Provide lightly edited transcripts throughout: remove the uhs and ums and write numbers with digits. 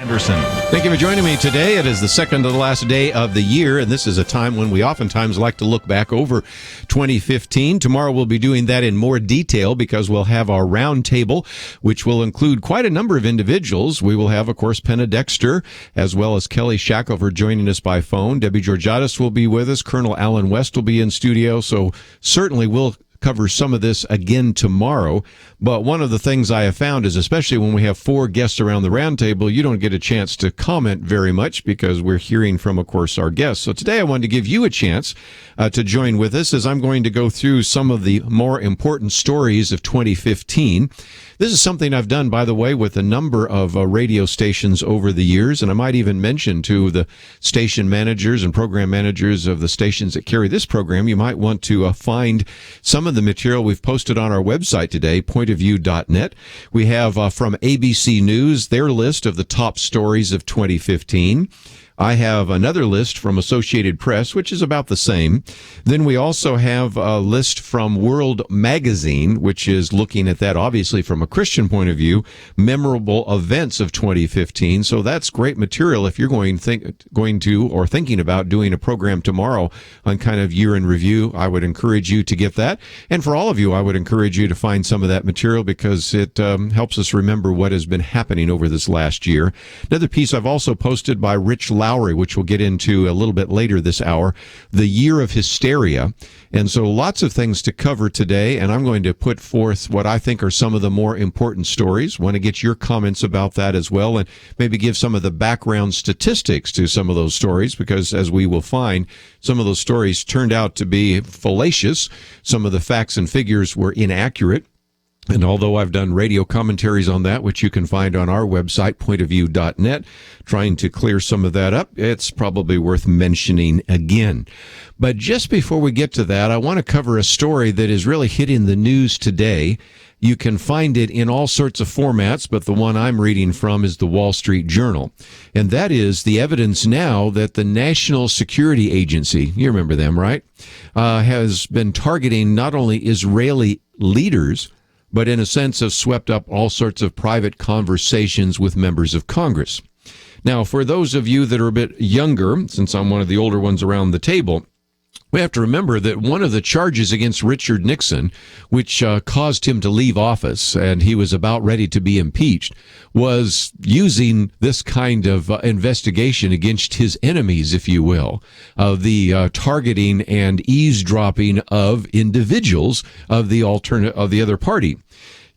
Anderson. Thank you for joining me today. It is the second to the last day of the year, and this is a time when we oftentimes like to look back over 2015. Tomorrow we'll be doing that in more detail because we'll have our round table, which will include quite a number of individuals. We will have, of course, Penna Dexter, as well as Kelly Shackelford joining us by phone. Debbie Georgiadis will be with us. Colonel Alan West will be in studio, so certainly we'll cover some of this again tomorrow. But one of the things I have found is, especially when we have four guests around the round table, you don't get a chance to comment very much because we're hearing from, of course, our guests. So today I wanted to give you a chance to join with us as I'm going to go through some of the more important stories of 2015. This is something I've done, by the way, with a number of radio stations over the years, and I might even mention to the station managers and program managers of the stations that carry this program, you might want to find some of the material we've posted on our website today, pointofview.net. We have from ABC News their list of the top stories of 2015. I have another list from Associated Press, which is about the same. Then we also have a list from World Magazine, which is looking at that, obviously, from a Christian point of view, memorable events of 2015. So that's great material if you're going to or thinking about doing a program tomorrow on kind of year in review. I would encourage you to get that. And for all of you, I would encourage you to find some of that material because it helps us remember what has been happening over this last year. Another piece I've also posted by Rich Lowry, which we'll get into a little bit later this hour, the year of hysteria. And so lots of things to cover today, and I'm going to put forth what I think are some of the more important stories. Want to get your comments about that as well, and maybe give some of the background statistics to some of those stories, because as we will find, some of those stories turned out to be fallacious. Some of the facts and figures were inaccurate. And although I've done radio commentaries on that, which you can find on our website, pointofview.net, trying to clear some of that up, it's probably worth mentioning again. But just before we get to that, I want to cover a story that is really hitting the news today. You can find it in all sorts of formats, but the one I'm reading from is the Wall Street Journal. And that is the evidence now that the National Security Agency, you remember them, right, has been targeting not only Israeli leaders, but in a sense have swept up all sorts of private conversations with members of Congress. Now, for those of you that are a bit younger, since I'm one of the older ones around the table, we have to remember that one of the charges against Richard Nixon, which caused him to leave office, and he was about ready to be impeached, was using this kind of investigation against his enemies, if you will, of the targeting and eavesdropping of individuals of the other party.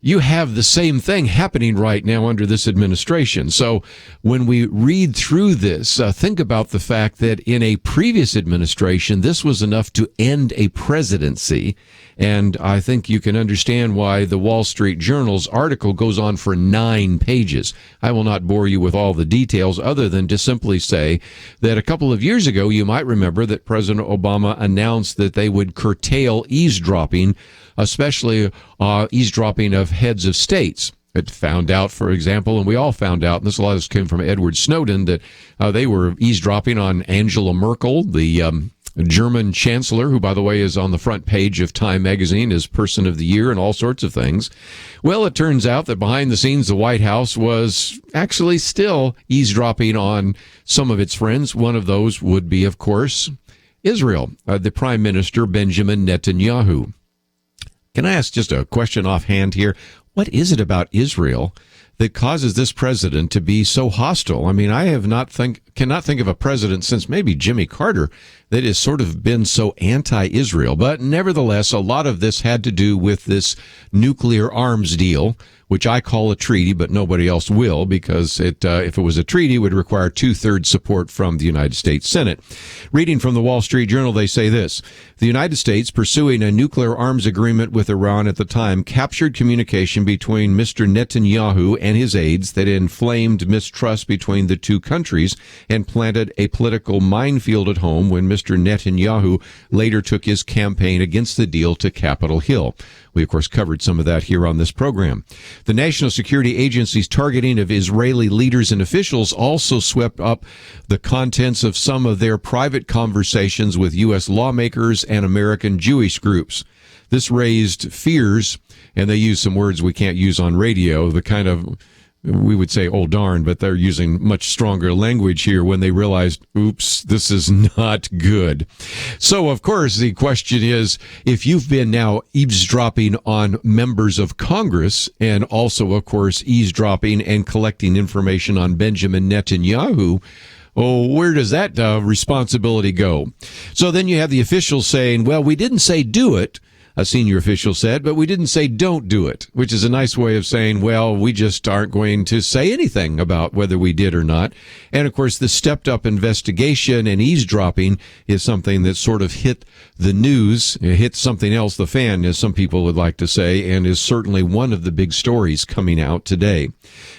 You have the same thing happening right now under this administration. So when we read through this, think about the fact that in a previous administration, this was enough to end a presidency. And I think you can understand why the Wall Street Journal's article goes on for 9 pages. I will not bore you with all the details other than to simply say that a couple of years ago, you might remember that President Obama announced that they would curtail eavesdropping, especially eavesdropping of heads of states. It found out, for example, and we all found out, and this a lot of this came from Edward Snowden, that they were eavesdropping on Angela Merkel, the German chancellor, who, by the way, is on the front page of Time magazine as Person of the Year and all sorts of things. Well, it turns out that behind the scenes, the White House was actually still eavesdropping on some of its friends. One of those would be, of course, Israel, the Prime Minister Benjamin Netanyahu. Can I ask just a question offhand here? What is it about Israel that causes this president to be so hostile? I mean, I cannot think of a president since maybe Jimmy Carter that has sort of been so anti-Israel. But nevertheless, a lot of this had to do with this nuclear arms deal, which I call a treaty, but nobody else will, because if it was a treaty, it would require 2/3 support from the United States Senate. Reading from the Wall Street Journal, they say this: the United States, pursuing a nuclear arms agreement with Iran at the time, captured communication between Mr. Netanyahu and his aides that inflamed mistrust between the two countries and planted a political minefield at home when Mr. Netanyahu later took his campaign against the deal to Capitol Hill. We, of course, covered some of that here on this program. The National Security Agency's targeting of Israeli leaders and officials also swept up the contents of some of their private conversations with U.S. lawmakers and American Jewish groups. This raised fears, and they used some words we can't use on radio, the kind of we would say, oh, darn, but they're using much stronger language here when they realized, oops, this is not good. So, of course, the question is, if you've been now eavesdropping on members of Congress and also, of course, eavesdropping and collecting information on Benjamin Netanyahu, oh, where does that responsibility go? So then you have the officials saying, well, we didn't say do it, a senior official said, but we didn't say don't do it, which is a nice way of saying, well, we just aren't going to say anything about whether we did or not. And, of course, the stepped-up investigation and eavesdropping is something that sort of hit the news, hit something else, the fan, as some people would like to say, and is certainly one of the big stories coming out today.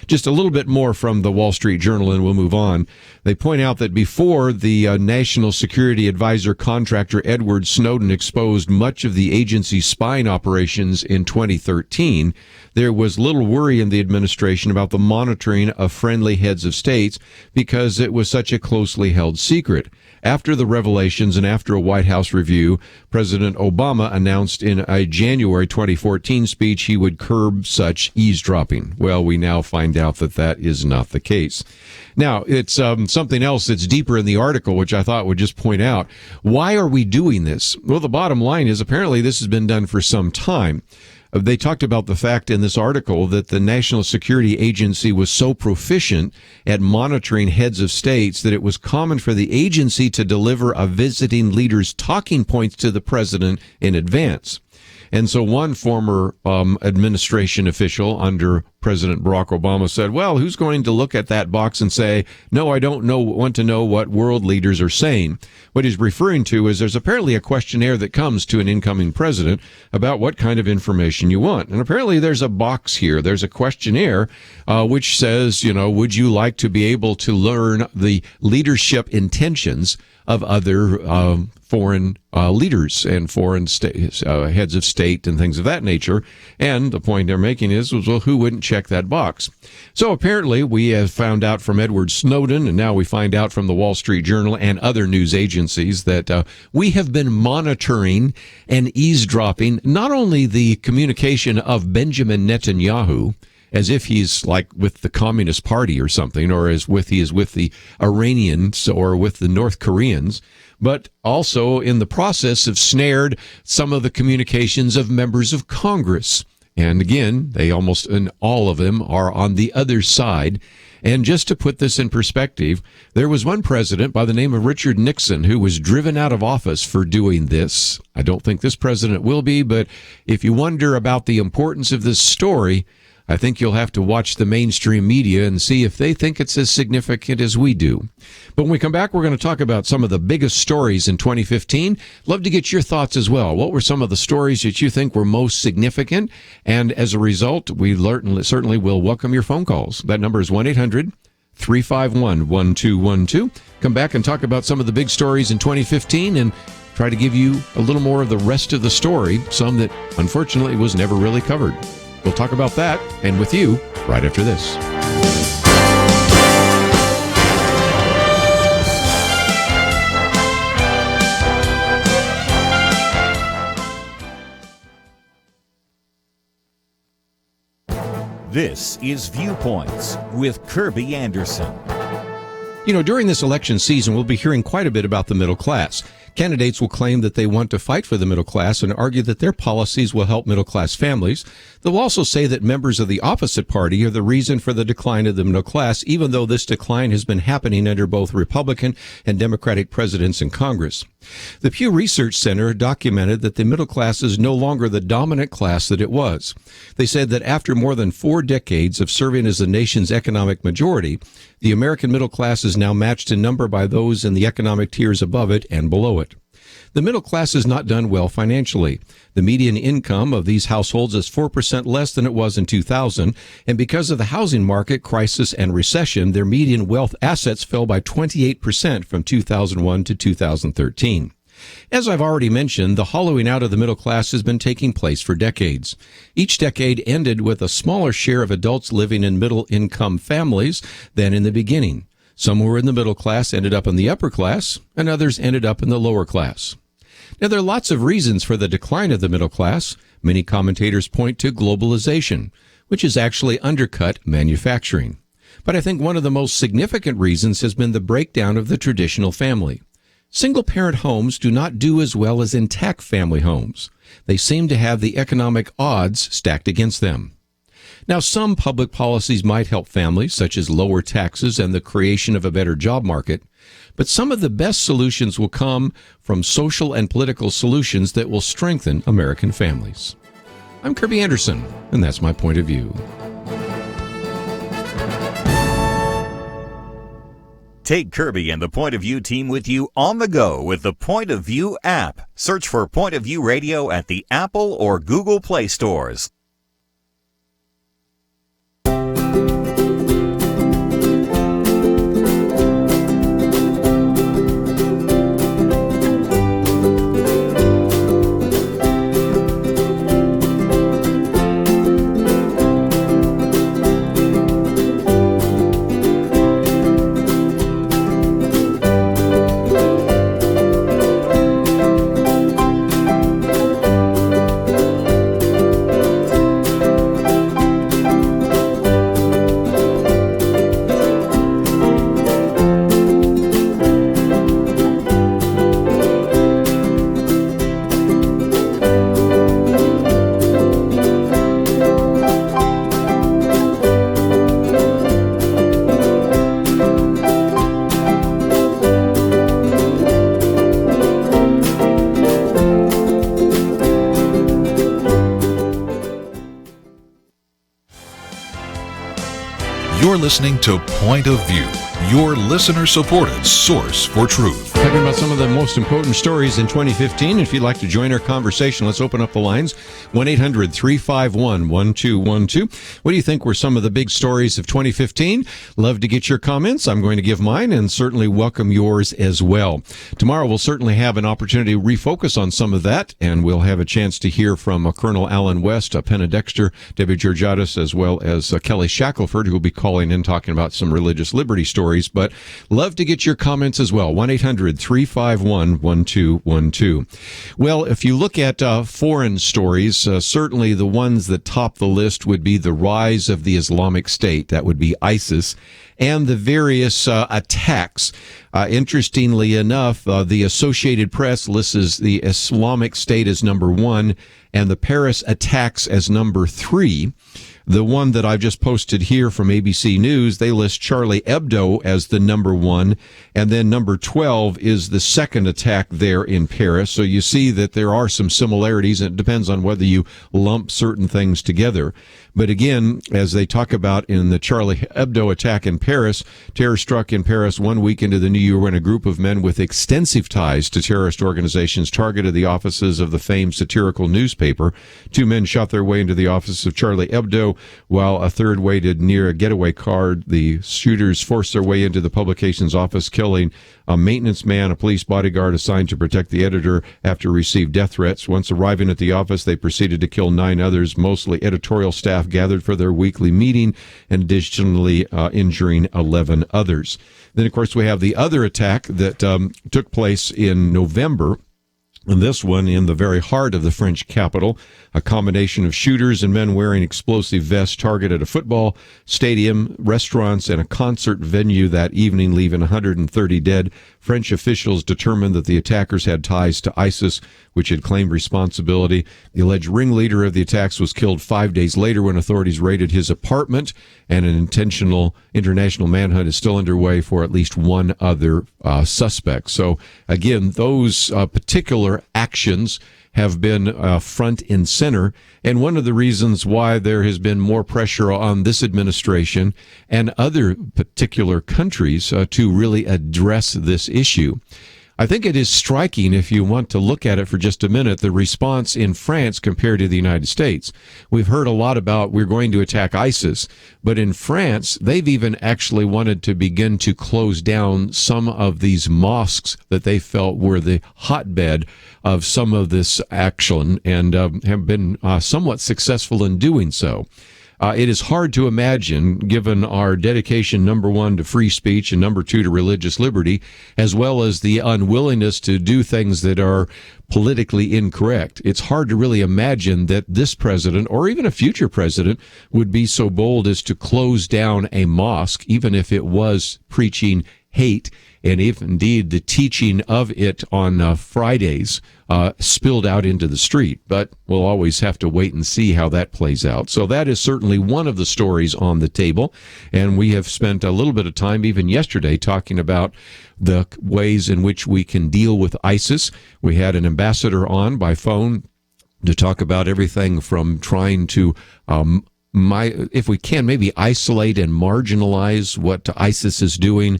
Just a little bit more from the Wall Street Journal, and we'll move on. They point out that before the National Security Advisor contractor Edward Snowden exposed much of the agency's spying operations in 2013, there was little worry in the administration about the monitoring of friendly heads of states because it was such a closely held secret. After the revelations and after a White House review, President Obama announced in a January 2014 speech he would curb such eavesdropping. Well, we now find out that that is not the case. Now, it's something else that's deeper in the article, which I thought would just point out. Why are we doing this? Well, the bottom line is apparently this has been done for some time. They talked about the fact in this article that the National Security Agency was so proficient at monitoring heads of states that it was common for the agency to deliver a visiting leader's talking points to the president in advance. And so one former administration official under President Barack Obama said, well, who's going to look at that box and say, no, I don't want to know what world leaders are saying? What he's referring to is there's apparently a questionnaire that comes to an incoming president about what kind of information you want. And apparently there's a box here. There's a questionnaire which says, would you like to be able to learn the leadership intentions of other foreign leaders and foreign heads of state and things of that nature. And the point they're making is, well, who wouldn't check that box? So apparently we have found out from Edward Snowden, and now we find out from the Wall Street Journal and other news agencies that we have been monitoring and eavesdropping not only the communication of Benjamin Netanyahu, as if he's like with the Communist Party or something, or he is with the Iranians or with the North Koreans, but also in the process have snared some of the communications of members of Congress. And again, they almost and all of them are on the other side. And just to put this in perspective, there was one president by the name of Richard Nixon who was driven out of office for doing this. I don't think this president will be, but if you wonder about the importance of this story, I think you'll have to watch the mainstream media and see if they think it's as significant as we do. But when we come back, we're going to talk about some of the biggest stories in 2015. Love to get your thoughts as well. What were some of the stories that you think were most significant? And as a result, we certainly will welcome your phone calls. That number is 1-800-351-1212. Come back and talk about some of the big stories in 2015 and try to give you a little more of the rest of the story, some that unfortunately was never really covered. We'll talk about that and with you right after this. This is Viewpoints with Kerby Anderson. During this election season, we'll be hearing quite a bit about the middle class. Candidates will claim that they want to fight for the middle class and argue that their policies will help middle-class families. They'll also say that members of the opposite party are the reason for the decline of the middle class, even though this decline has been happening under both Republican and Democratic presidents in Congress. The Pew Research Center documented that the middle class is no longer the dominant class that it was. They said that after more than 4 decades of serving as the nation's economic majority, the American middle class is now matched in number by those in the economic tiers above it and below it. The middle class has not done well financially. The median income of these households is 4% less than it was in 2000, and because of the housing market crisis and recession, their median wealth assets fell by 28% from 2001 to 2013. As I've already mentioned, the hollowing out of the middle class has been taking place for decades. Each decade ended with a smaller share of adults living in middle-income families than in the beginning. Some who were in the middle class ended up in the upper class, and others ended up in the lower class. Now, there are lots of reasons for the decline of the middle class. Many commentators point to globalization. which has actually undercut manufacturing. But I think one of the most significant reasons has been the breakdown of the traditional family. Single-parent homes do not do as well as intact family homes. They seem to have the economic odds stacked against them. Now, some public policies might help families, such as lower taxes and the creation of a better job market, but some of the best solutions will come from social and political solutions that will strengthen American families. I'm Kerby Anderson, and that's my point of view. Take Kerby and the Point of View team with you on the go with the Point of View app. Search for Point of View Radio at the Apple or Google Play stores. You're listening to Point of View, your listener-supported source for truth. Talking about some of the most important stories in 2015. If you'd like to join our conversation, let's open up the lines. 1-800-351-1212. What do you think were some of the big stories of 2015? Love to get your comments. I'm going to give mine and certainly welcome yours as well. Tomorrow we'll certainly have an opportunity to refocus on some of that, and we'll have a chance to hear from Colonel Alan West, Penna Dexter, Debbie Georgiadis, as well as Kelly Shackelford, who will be calling in talking about some religious liberty stories. But love to get your comments as well. 1-800-351-1212. Well, if you look at foreign stories, certainly the ones that top the list would be the rise of the Islamic State. That would be ISIS. And the various attacks. Interestingly enough, the Associated Press lists the Islamic State as number 1 and the Paris attacks as number 3. The one that I've just posted here from ABC News, they list Charlie Hebdo as the number 1, and then number 12 is the second attack there in Paris. So you see that there are some similarities, and it depends on whether you lump certain things together. But again, as they talk about in the Charlie Hebdo attack in Paris, terror struck in Paris 1 week into the new year when a group of men with extensive ties to terrorist organizations targeted the offices of the famed satirical newspaper. 2 men shot their way into the office of Charlie Hebdo, while a third waited near a getaway car. The shooters forced their way into the publication's office, killing a maintenance man, a police bodyguard assigned to protect the editor after received death threats. Once arriving at the office, they proceeded to kill 9 others, mostly editorial staff gathered for their weekly meeting, and additionally injuring 11 others. Then, of course, we have the other attack that took place in November. And this one in the very heart of the French capital. A combination of shooters and men wearing explosive vests targeted a football stadium, restaurants, and a concert venue that evening, leaving 130 dead. French officials determined that the attackers had ties to ISIS, which had claimed responsibility. The alleged ringleader of the attacks was killed 5 days later when authorities raided his apartment, and an intentional international manhunt is still underway for at least one other suspect. So, again, those particular actions have been front and center, and one of the reasons why there has been more pressure on this administration and other particular countries to really address this issue. I think it is striking, if you want to look at it for just a minute, the response in France compared to the United States. We've heard a lot about we're going to attack ISIS, but in France, they've even actually wanted to begin to close down some of these mosques that they felt were the hotbed of some of this action, and have been somewhat successful in doing so. It is hard to imagine, given our dedication, number one, to free speech and number two, to religious liberty, as well as the unwillingness to do things that are politically incorrect. It's hard to really imagine that this president, or even a future president, would be so bold as to close down a mosque, even if it was preaching hate, and if indeed the teaching of it on Fridays spilled out into the street. But we'll always have to wait and see how that plays out. So that is certainly one of the stories on the table, and we have spent a little bit of time, even yesterday, talking about the ways in which we can deal with ISIS. We had an ambassador on by phone to talk about everything from trying to if we can, maybe isolate and marginalize what ISIS is doing,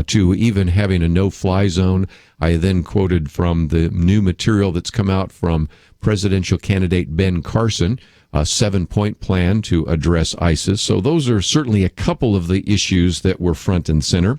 to even having a no-fly zone. I then quoted from the new material that's come out from presidential candidate Ben Carson, a 7-point plan to address ISIS. So those are certainly a couple of the issues that were front and center.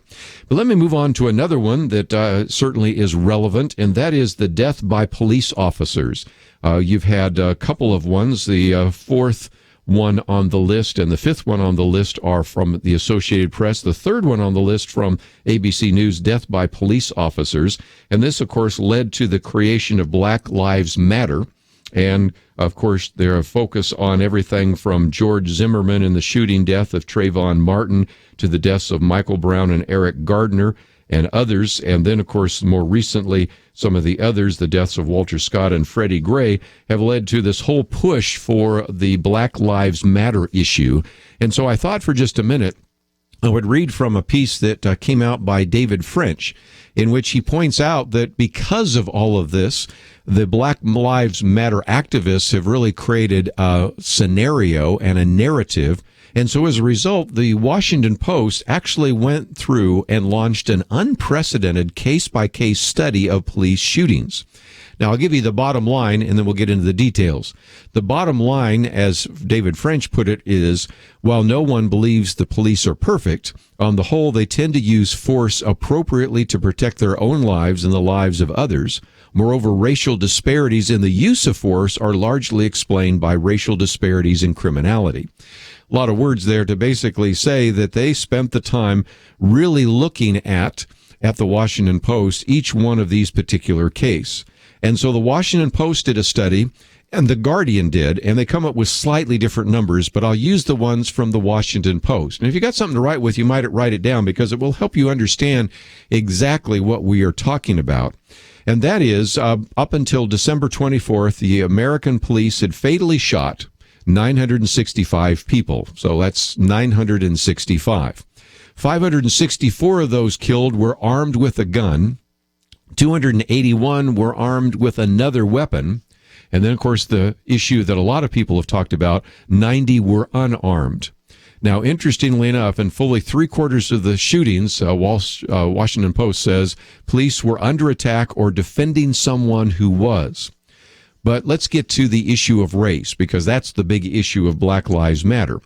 But let me move on to another one that certainly is relevant, and that is the death by police officers. You've had a couple of ones. The fourth one on the list and the fifth one on the list are from the Associated Press. The third one on the list from ABC News, death by police officers. And this, of course, led to the creation of Black Lives Matter. And, of course, they're a focus on everything from George Zimmerman and the shooting death of Trayvon Martin to the deaths of Michael Brown and Eric Gardner and others. And then, of course, more recently, some of the others, the deaths of Walter Scott and Freddie Gray, have led to this whole push for the Black Lives Matter issue. And so I thought for just a minute I would read from a piece that came out by David French, in which he points out that because of all of this, the Black Lives Matter activists have really created a scenario and a narrative. And so as a result, the Washington Post actually went through and launched an unprecedented case-by-case study of police shootings. Now, I'll give you the bottom line, and then we'll get into the details. The bottom line, as David French put it, is, while no one believes the police are perfect, on the whole, they tend to use force appropriately to protect their own lives and the lives of others. Moreover, racial disparities in the use of force are largely explained by racial disparities in criminality. A lot of words there to basically say that they spent the time really looking at the Washington Post, each one of these particular cases. And so the Washington Post did a study, and the Guardian did, and they come up with slightly different numbers, but I'll use the ones from the Washington Post. And if you got something to write with, you might write it down, because it will help you understand exactly what we are talking about. And that is, up until December 24th, the American police had fatally shot 965 people. So that's 965. 564 of those killed were armed with a gun. 281 were armed with another weapon. And then, of course, the issue that a lot of people have talked about, 90 were unarmed. Now, interestingly enough, in fully 3/4 of the shootings, Washington Post says, police were under attack or defending someone who was. But let's get to the issue of race, because that's the big issue of Black Lives Matter.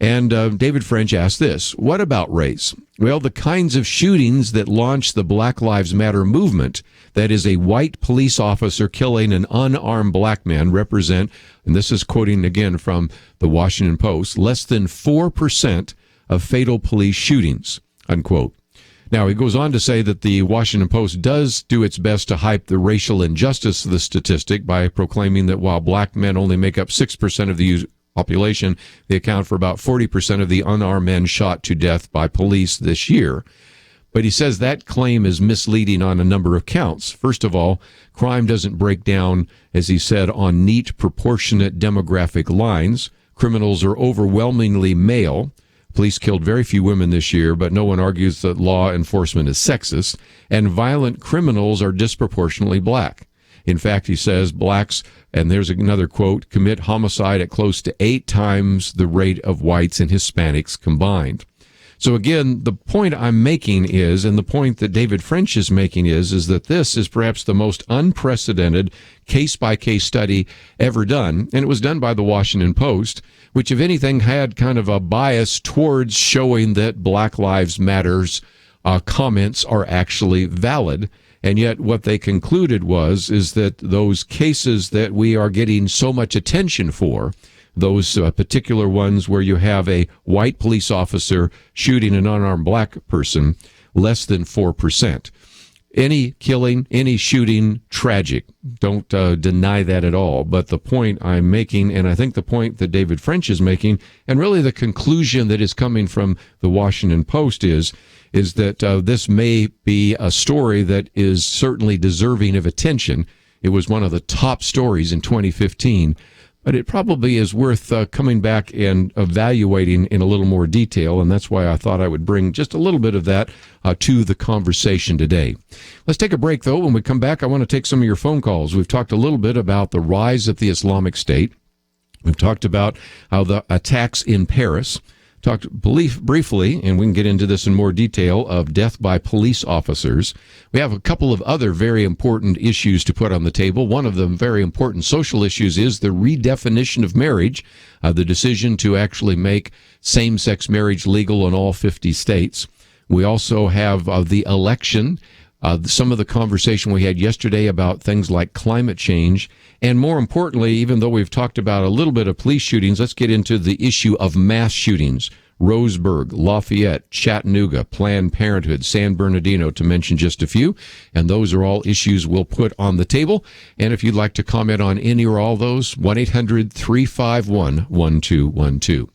And David French asked this: what about race? Well, the kinds of shootings that launched the Black Lives Matter movement, that is a white police officer killing an unarmed black man, represent, and this is quoting again from the Washington Post, less than 4% of fatal police shootings, unquote. Now, he goes on to say that the Washington Post does do its best to hype the racial injustice of the statistic by proclaiming that while black men only make up 6% of the population, they account for about 40% of the unarmed men shot to death by police this year. But he says that claim is misleading on a number of counts. First of all, crime doesn't break down, as he said, on neat, proportionate demographic lines. Criminals are overwhelmingly male. Police killed very few women this year, but no one argues that law enforcement is sexist. And violent criminals are disproportionately black. In fact, he says blacks, and there's another quote, commit homicide at close to 8 times the rate of whites and Hispanics combined. So again, the point I'm making is, and the point that David French is making is that this is perhaps the most unprecedented case-by-case study ever done, and it was done by the Washington Post, which, if anything, had kind of a bias towards showing that Black Lives Matter's comments are actually valid. And yet what they concluded is that those cases that we are getting so much attention for, those particular ones where you have a white police officer shooting an unarmed black person, less than 4%. Any killing, any shooting, tragic. Don't deny that at all. But the point I'm making, and I think the point that David French is making, and really the conclusion that is coming from the Washington Post is that this may be a story that is certainly deserving of attention. It was one of the top stories in 2015. But it probably is worth coming back and evaluating in a little more detail, and that's why I thought I would bring just a little bit of that to the conversation today. Let's take a break, though. When we come back, I want to take some of your phone calls. We've talked a little bit about the rise of the Islamic State. We've talked about how the attacks in Paris. Talked briefly, and we can get into this in more detail, of death by police officers. We have a couple of other very important issues to put on the table. One of the very important social issues is the redefinition of marriage, the decision to actually make same-sex marriage legal in all 50 states. We also have the election, some of the conversation we had yesterday about things like climate change. And more importantly, even though we've talked about a little bit of police shootings, let's get into the issue of mass shootings. Roseburg, Lafayette, Chattanooga, Planned Parenthood, San Bernardino, to mention just a few. And those are all issues we'll put on the table. And if you'd like to comment on any or all those, 1-800-351-1212.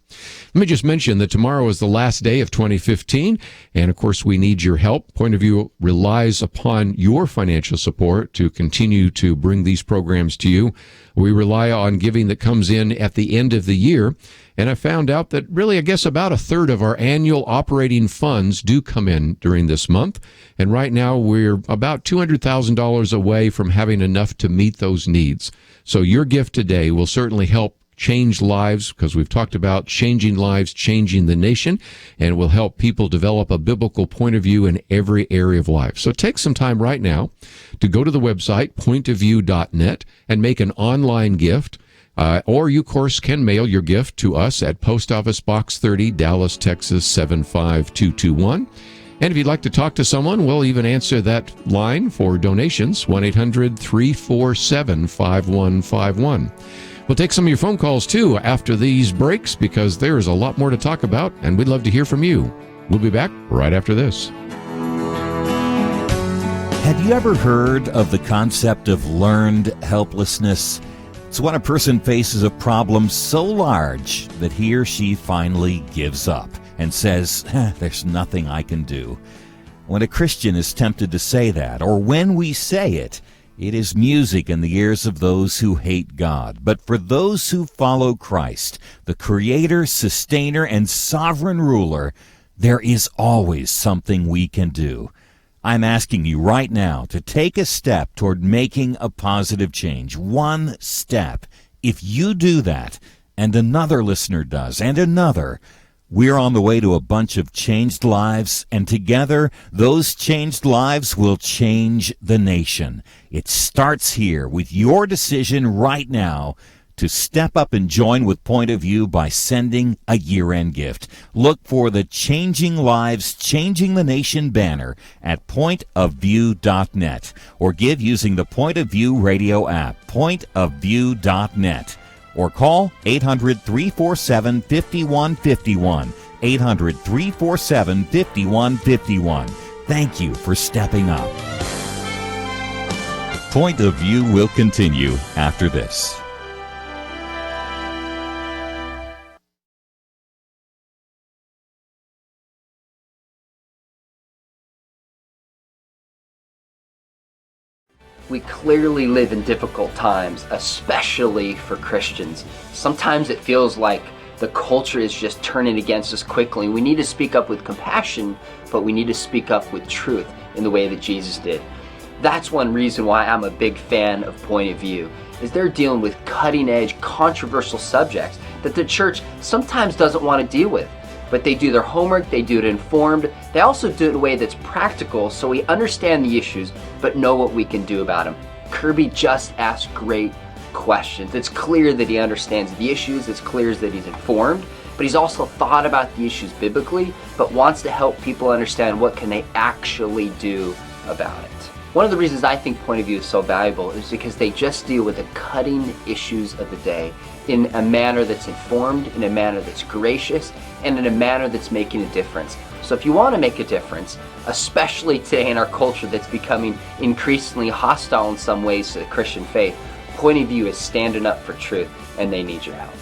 Let me just mention that tomorrow is the last day of 2015, and of course we need your help. Point of View relies upon your financial support to continue to bring these programs to you. We rely on giving that comes in at the end of the year, and I found out that really, I guess, about a third of our annual operating funds do come in during this month, and right now we're about $200,000 away from having enough to meet those needs. So your gift today will certainly help change lives, because we've talked about changing lives, changing the nation, and will help people develop a biblical point of view in every area of life. So take some time right now to go to the website, pointofview.net, and make an online gift. Or you, of course, can mail your gift to us at Post Office Box 30, Dallas, Texas, 75221. And if you'd like to talk to someone, we'll even answer that line for donations, 1-800-347-5151. We'll take some of your phone calls, too, after these breaks, because there's a lot more to talk about, and we'd love to hear from you. We'll be back right after this. Have you ever heard of the concept of learned helplessness? It's when a person faces a problem so large that he or she finally gives up and says, there's nothing I can do. When a Christian is tempted to say that, or when we say it, it is music in the ears of those who hate God. But for those who follow Christ, the Creator, Sustainer, and Sovereign Ruler, there is always something we can do. I'm asking you right now to take a step toward making a positive change. One step. If you do that, and another listener does, and another, we're on the way to a bunch of changed lives, and together, those changed lives will change the nation. It starts here with your decision right now to step up and join with Point of View by sending a year-end gift. Look for the Changing Lives, Changing the Nation banner at pointofview.net, or give using the Point of View radio app, pointofview.net. Or call 800-347-5151, 800-347-5151. Thank you for stepping up. Point of View will continue after this. We clearly live in difficult times, especially for Christians. Sometimes it feels like the culture is just turning against us quickly. We need to speak up with compassion, but we need to speak up with truth in the way that Jesus did. That's one reason why I'm a big fan of Point of View, is they're dealing with cutting-edge, controversial subjects that the church sometimes doesn't want to deal with. But they do their homework, they do it informed, they also do it in a way that's practical so we understand the issues but know what we can do about them. Kerby just asked great questions. It's clear that he understands the issues, it's clear that he's informed, but he's also thought about the issues biblically, but wants to help people understand what can they actually do about it. One of the reasons I think Point of View is so valuable is because they just deal with the cutting issues of the day in a manner that's informed, in a manner that's gracious, and in a manner that's making a difference. So if you want to make a difference, especially today in our culture that's becoming increasingly hostile in some ways to the Christian faith, Point of View is standing up for truth, and they need your help.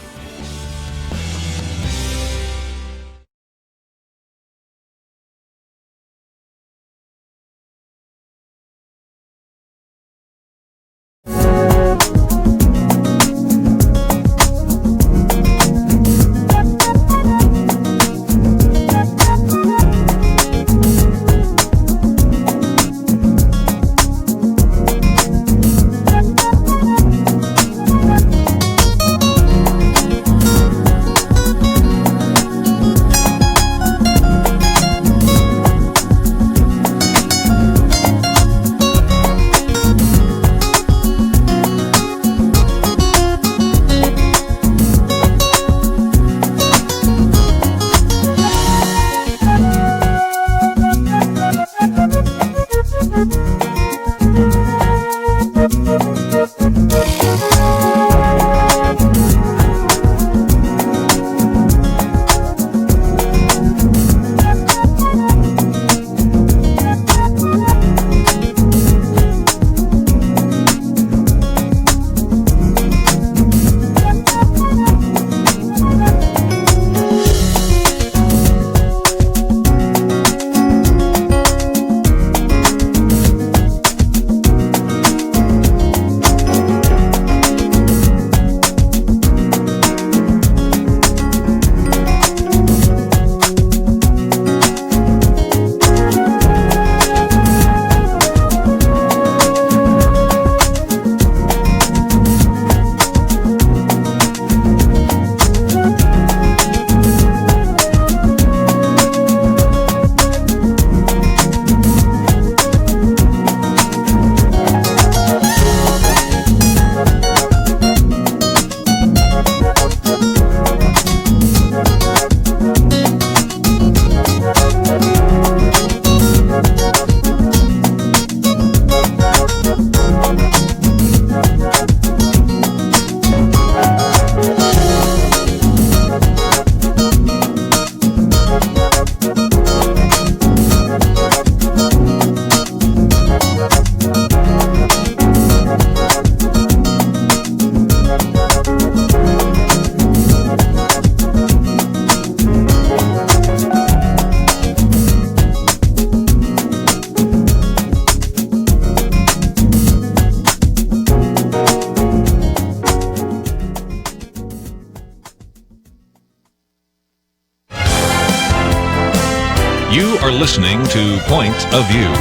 You are listening to Point of View.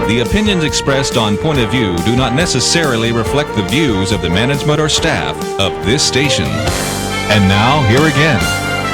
The opinions expressed on Point of View do not necessarily reflect the views of the management or staff of this station. And now, here again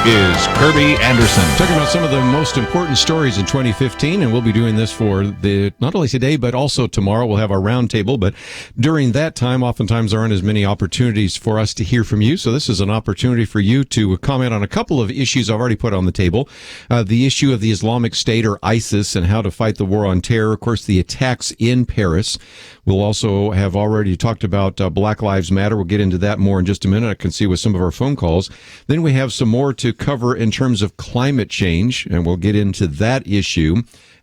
is Kerby Anderson. Talking about some of the most important stories in 2015, and we'll be doing this for not only today, but also tomorrow. We'll have our roundtable, but during that time, oftentimes there aren't as many opportunities for us to hear from you. So this is an opportunity for you to comment on a couple of issues I've already put on the table. The issue of the Islamic State or ISIS and how to fight the war on terror. Of course, the attacks in Paris. We'll also have already talked about Black Lives Matter. We'll get into that more in just a minute. I can see with some of our phone calls. Then we have some more to cover in terms of climate change, and we'll get into that issue,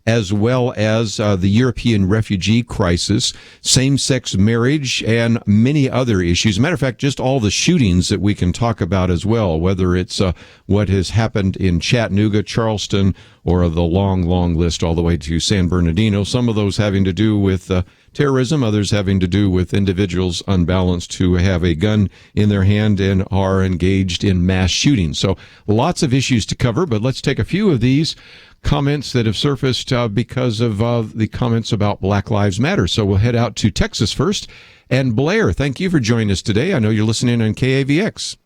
as well as the European refugee crisis, same-sex marriage, and many other issues. As a matter of fact, just all the shootings that we can talk about as well, whether it's what has happened in Chattanooga, Charleston, or the long, long list all the way to San Bernardino. Some of those having to do with terrorism, others having to do with individuals unbalanced who have a gun in their hand and are engaged in mass shootings. So lots of issues to cover, but let's take a few of these comments that have surfaced because of the comments about Black Lives Matter. So we'll head out to Texas first. And Blair, thank you for joining us today. I know you're listening on KAVX.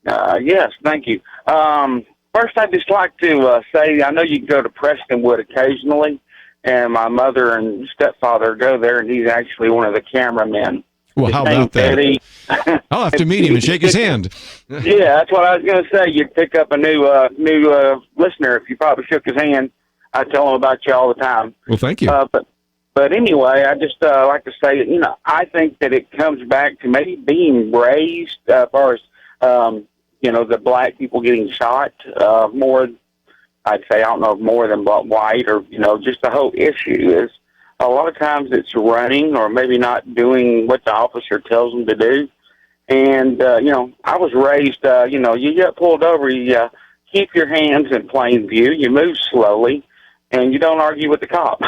Yes, thank you. First, I'd just like to say, I know you can go to Prestonwood occasionally, and my mother and stepfather go there, and he's actually one of the cameramen. Well, how about that? I'll have to meet him and shake his hand. Yeah, that's what I was going to say. You'd pick up a new listener if you probably shook his hand. I tell them about you all the time. Well, thank you. But anyway, I just like to say that, I think that it comes back to maybe being raised as far as, the black people getting shot more, I'd say, I don't know, more than white or, just the whole issue is a lot of times it's running or maybe not doing what the officer tells them to do. And, I was raised, you get pulled over, you keep your hands in plain view, you move slowly, and you don't argue with the cop.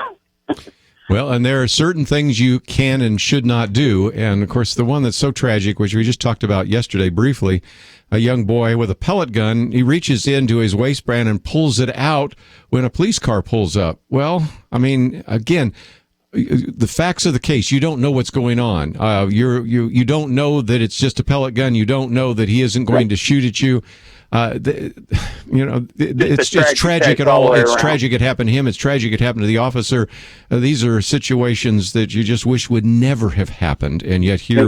Well, and there are certain things you can and should not do. And, of course, the one that's so tragic, which we just talked about yesterday briefly, a young boy with a pellet gun, he reaches into his waistband and pulls it out when a police car pulls up. Well, I mean, again, the facts of the case, you don't know what's going on. You don't know that it's just a pellet gun. You don't know that he isn't going to shoot at you. It's tragic at all. It's tragic it happened to him. It's tragic it happened to the officer. These are situations that you just wish would never have happened, and yet here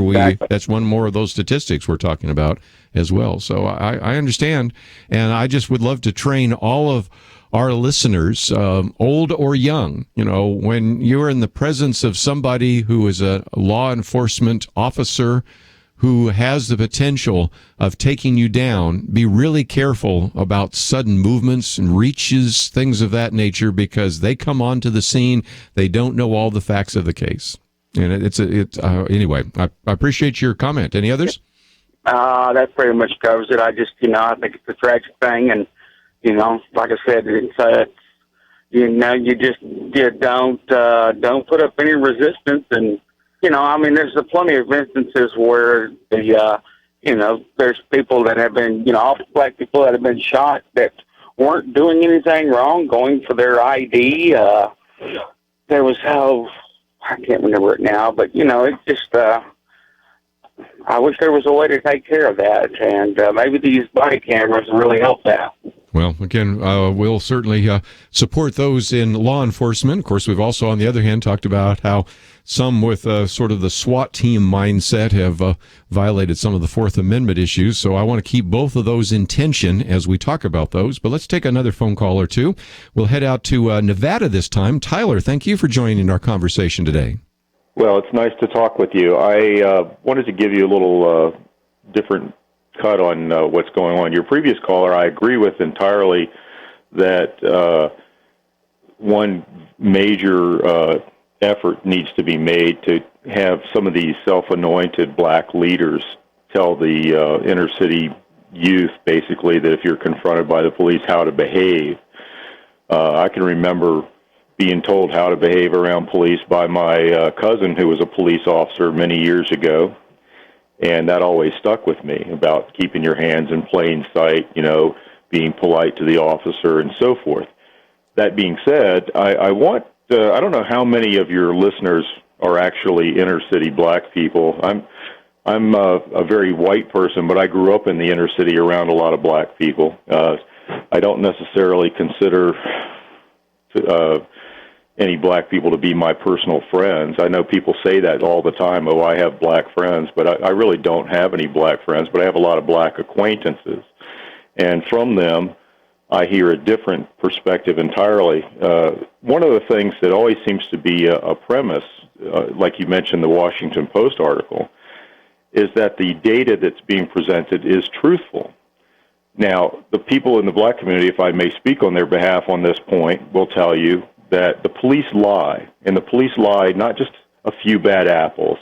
that's one more of those statistics we're talking about as well. So I understand, and I just would love to train all of our listeners, old or young, when you're in the presence of somebody who is a law enforcement officer who has the potential of taking you down, be really careful about sudden movements and reaches, things of that nature, because they come onto the scene. They don't know all the facts of the case. And anyway, I appreciate your comment. Any others? That pretty much covers it. I just, I think it's a tragic thing. And, like I said, you don't put up any resistance. And, there's plenty of instances where there's people that have been, all black people that have been shot that weren't doing anything wrong, going for their ID. There was, I can't remember it now, but, it just, I wish there was a way to take care of that. And maybe these body cameras really help that. Well, again, we'll certainly support those in law enforcement. Of course, we've also, on the other hand, talked about how some with sort of the SWAT team mindset have violated some of the Fourth Amendment issues. So I want to keep both of those in tension as we talk about those. But let's take another phone call or two. We'll head out to Nevada this time. Tyler, thank you for joining our conversation today. Well, it's nice to talk with you. I wanted to give you a little different cut on what's going on. Your previous caller, I agree with entirely that one major effort needs to be made to have some of these self-anointed black leaders tell the inner city youth, basically, that if you're confronted by the police, how to behave. I can remember being told how to behave around police by my cousin, who was a police officer many years ago. And that always stuck with me about keeping your hands in plain sight, being polite to the officer and so forth. That being said, I don't know how many of your listeners are actually inner city black people. I'm a very white person, but I grew up in the inner city around a lot of black people. I don't necessarily consider any black people to be my personal friends. I know people say that all the time, I have black friends, but I really don't have any black friends, but I have a lot of black acquaintances. And from them, I hear a different perspective entirely. One of the things that always seems to be a premise, like you mentioned the Washington Post article, is that the data that's being presented is truthful. Now, the people in the black community, if I may speak on their behalf on this point, will tell you that the police lie, and the police lie not just a few bad apples,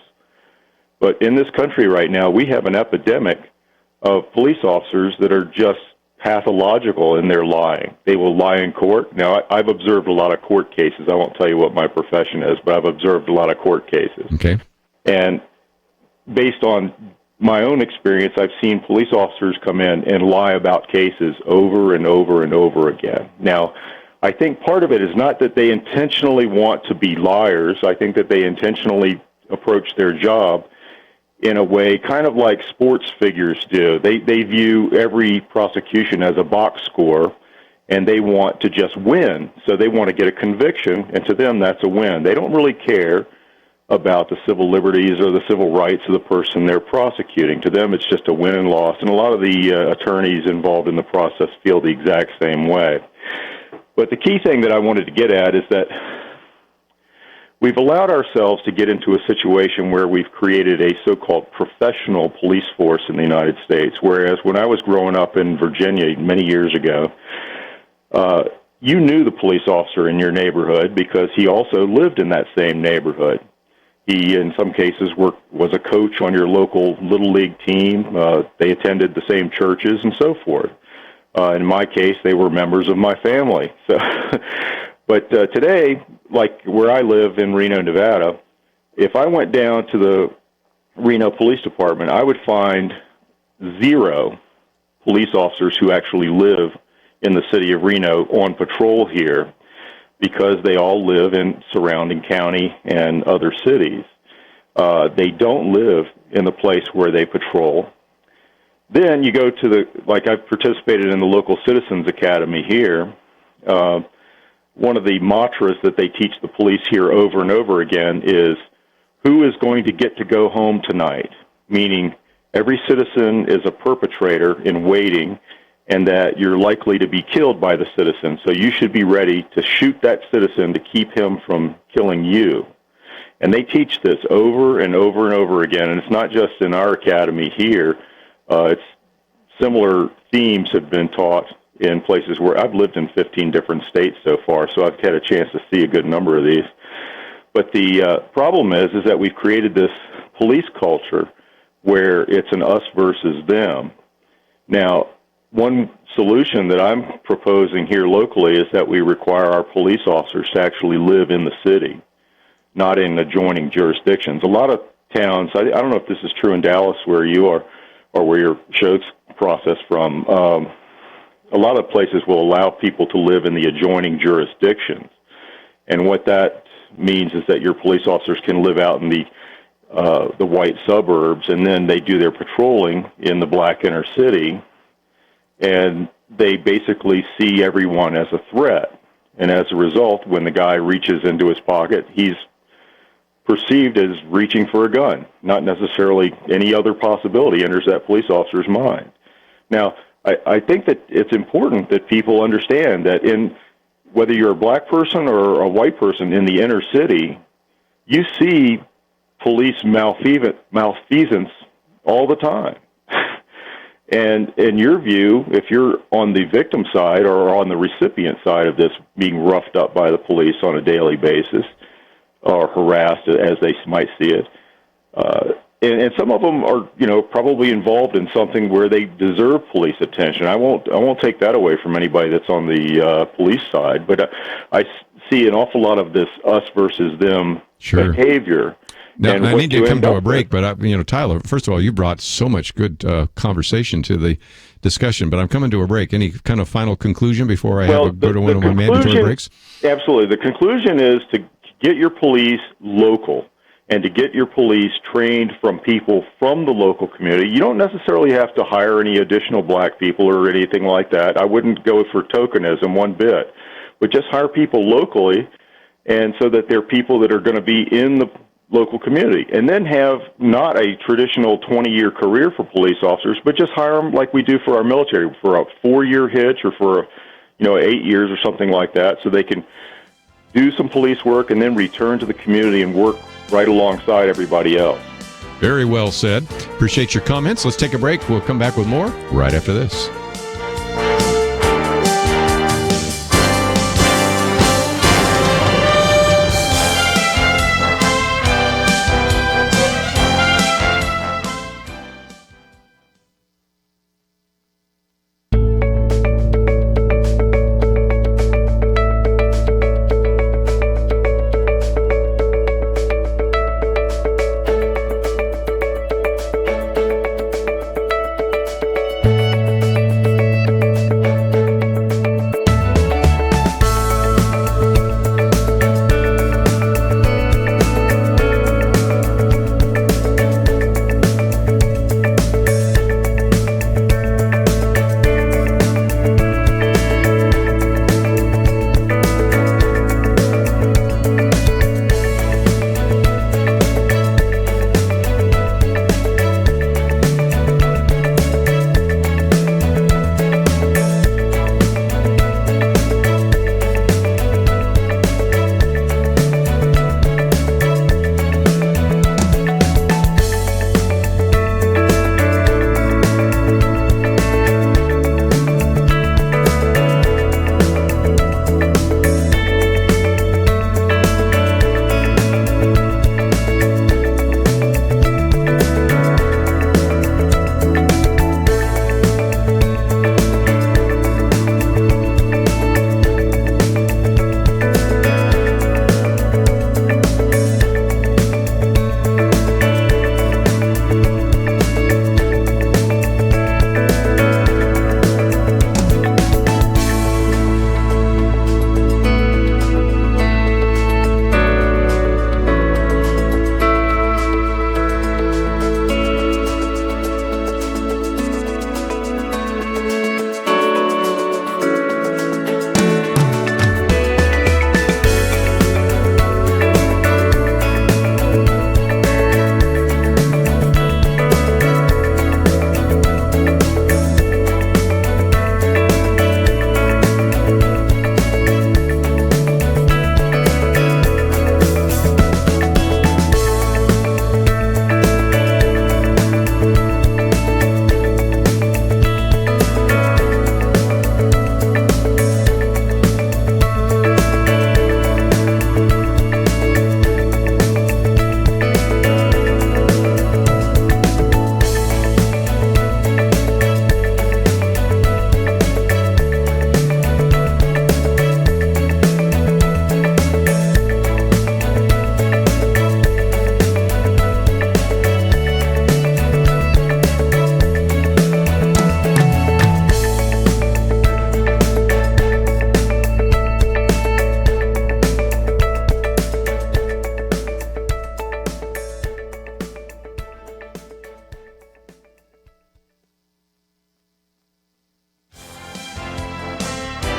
but in this country right now, we have an epidemic of police officers that are just pathological in their lying. They will lie in court. Now, I've observed a lot of court cases. I won't tell you what my profession is, but I've observed a lot of court cases. Okay. And based on my own experience, I've seen police officers come in and lie about cases over and over and over again. Now, I think part of it is not that they intentionally want to be liars. I think that they intentionally approach their job in a way kind of like sports figures do. They view every prosecution as a box score, and they want to just win. So they want to get a conviction, and to them that's a win. They don't really care about the civil liberties or the civil rights of the person they're prosecuting. To them it's just a win and loss, and a lot of the attorneys involved in the process feel the exact same way. But the key thing that I wanted to get at is that we've allowed ourselves to get into a situation where we've created a so-called professional police force in the United States, whereas when I was growing up in Virginia many years ago, you knew the police officer in your neighborhood because he also lived in that same neighborhood. He, in some cases, was a coach on your local Little League team. They attended the same churches and so forth. In my case, they were members of my family. So, but today, like where I live in Reno, Nevada, if I went down to the Reno Police Department, I would find 0 police officers who actually live in the city of Reno on patrol here, because they all live in surrounding county and other cities. They don't live in the place where they patrol. Then you go to like I've participated in the local Citizens Academy here. One of the mantras that they teach the police here over and over again is, who is going to get to go home tonight? Meaning every citizen is a perpetrator in waiting, and that you're likely to be killed by the citizen. So you should be ready to shoot that citizen to keep him from killing you. And they teach this over and over and over again. And it's not just in our academy here. It's similar themes have been taught in places where I've lived in 15 different states so far, so I've had a chance to see a good number of these. But the problem is that we've created this police culture where it's an us versus them. Now, one solution that I'm proposing here locally is that we require our police officers to actually live in the city, not in adjoining jurisdictions. A lot of towns, I don't know if this is true in Dallas where you are or where your show's processed from, a lot of places will allow people to live in the adjoining jurisdictions. And what that means is that your police officers can live out in the white suburbs, and then they do their patrolling in the black inner city, and they basically see everyone as a threat. And as a result, when the guy reaches into his pocket, he's perceived as reaching for a gun. Not necessarily any other possibility enters that police officer's mind. Now, I think that it's important that people understand that whether you're a black person or a white person in the inner city, you see police malfeasance all the time. And in your view, if you're on the victim side or on the recipient side of this, being roughed up by the police on a daily basis or harassed as they might see it, and some of them are, probably involved in something where they deserve police attention. I won't take that away from anybody that's on the police side, but I see an awful lot of this us versus them behavior. Now, I need to come to a break, but Tyler, first of all, you brought so much good conversation to the discussion, but I'm coming to a break. Any kind of final conclusion before I go to one of my mandatory breaks? Absolutely. The conclusion is to get your police local and to get your police trained from people from the local community. You don't necessarily have to hire any additional black people or anything like that. I wouldn't go for tokenism one bit, but just hire people locally, and so that they're people that are going to be in the local community, and then have not a traditional 20-year career for police officers, but just hire them like we do for our military, for a 4-year hitch or for 8 years or something like that, so they can do some police work and then return to the community and work right alongside everybody else. Very well said. Appreciate your comments. Let's take a break. We'll come back with more right after this.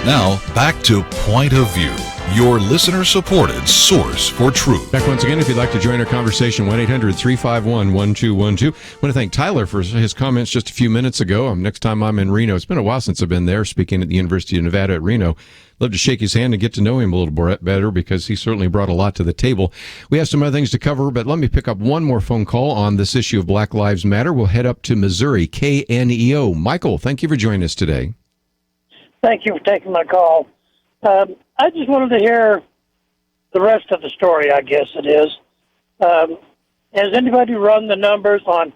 Now, back to Point of View, your listener-supported source for truth. Back once again, if you'd like to join our conversation, 1-800-351-1212. I want to thank Tyler for his comments just a few minutes ago. Next time I'm in Reno, it's been a while since I've been there, speaking at the University of Nevada at Reno. Love to shake his hand and get to know him a little better because he certainly brought a lot to the table. We have some other things to cover, but let me pick up one more phone call on this issue of Black Lives Matter. We'll head up to Missouri, KNEO. Michael, thank you for joining us today. Thank you for taking my call. I just wanted to hear the rest of the story, I guess it is. Has anybody run the numbers on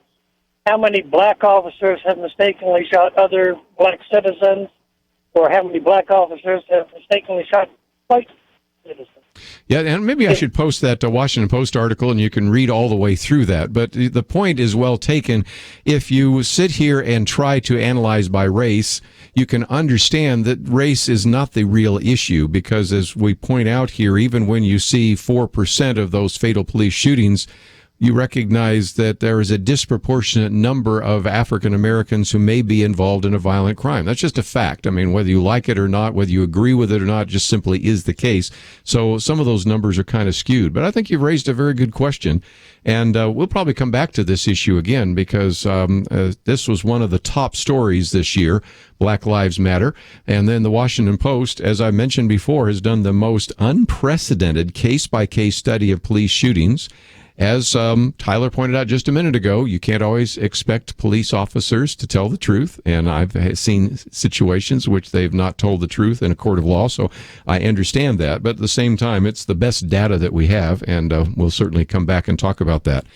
how many black officers have mistakenly shot other black citizens, or how many black officers have mistakenly shot white citizens? Yeah, and maybe I should post that Washington Post article, and you can read all the way through that. But the point is well taken. If you sit here and try to analyze by race, you can understand that race is not the real issue, because as we point out here, even when you see 4% of those fatal police shootings, you recognize that there is a disproportionate number of African Americans who may be involved in a violent crime. That's just a fact. I mean, whether you like it or not, whether you agree with it or not, just simply is the case. So some of those numbers are kind of skewed. But I think you've raised a very good question. And we'll probably come back to this issue again, because this was one of the top stories this year, Black Lives Matter. And then the Washington Post, as I mentioned before, has done the most unprecedented case-by-case study of police shootings. As Tyler pointed out just a minute ago, you can't always expect police officers to tell the truth, and I've seen situations which they've not told the truth in a court of law, so I understand that. But at the same time, it's the best data that we have, and we'll certainly come back and talk about that.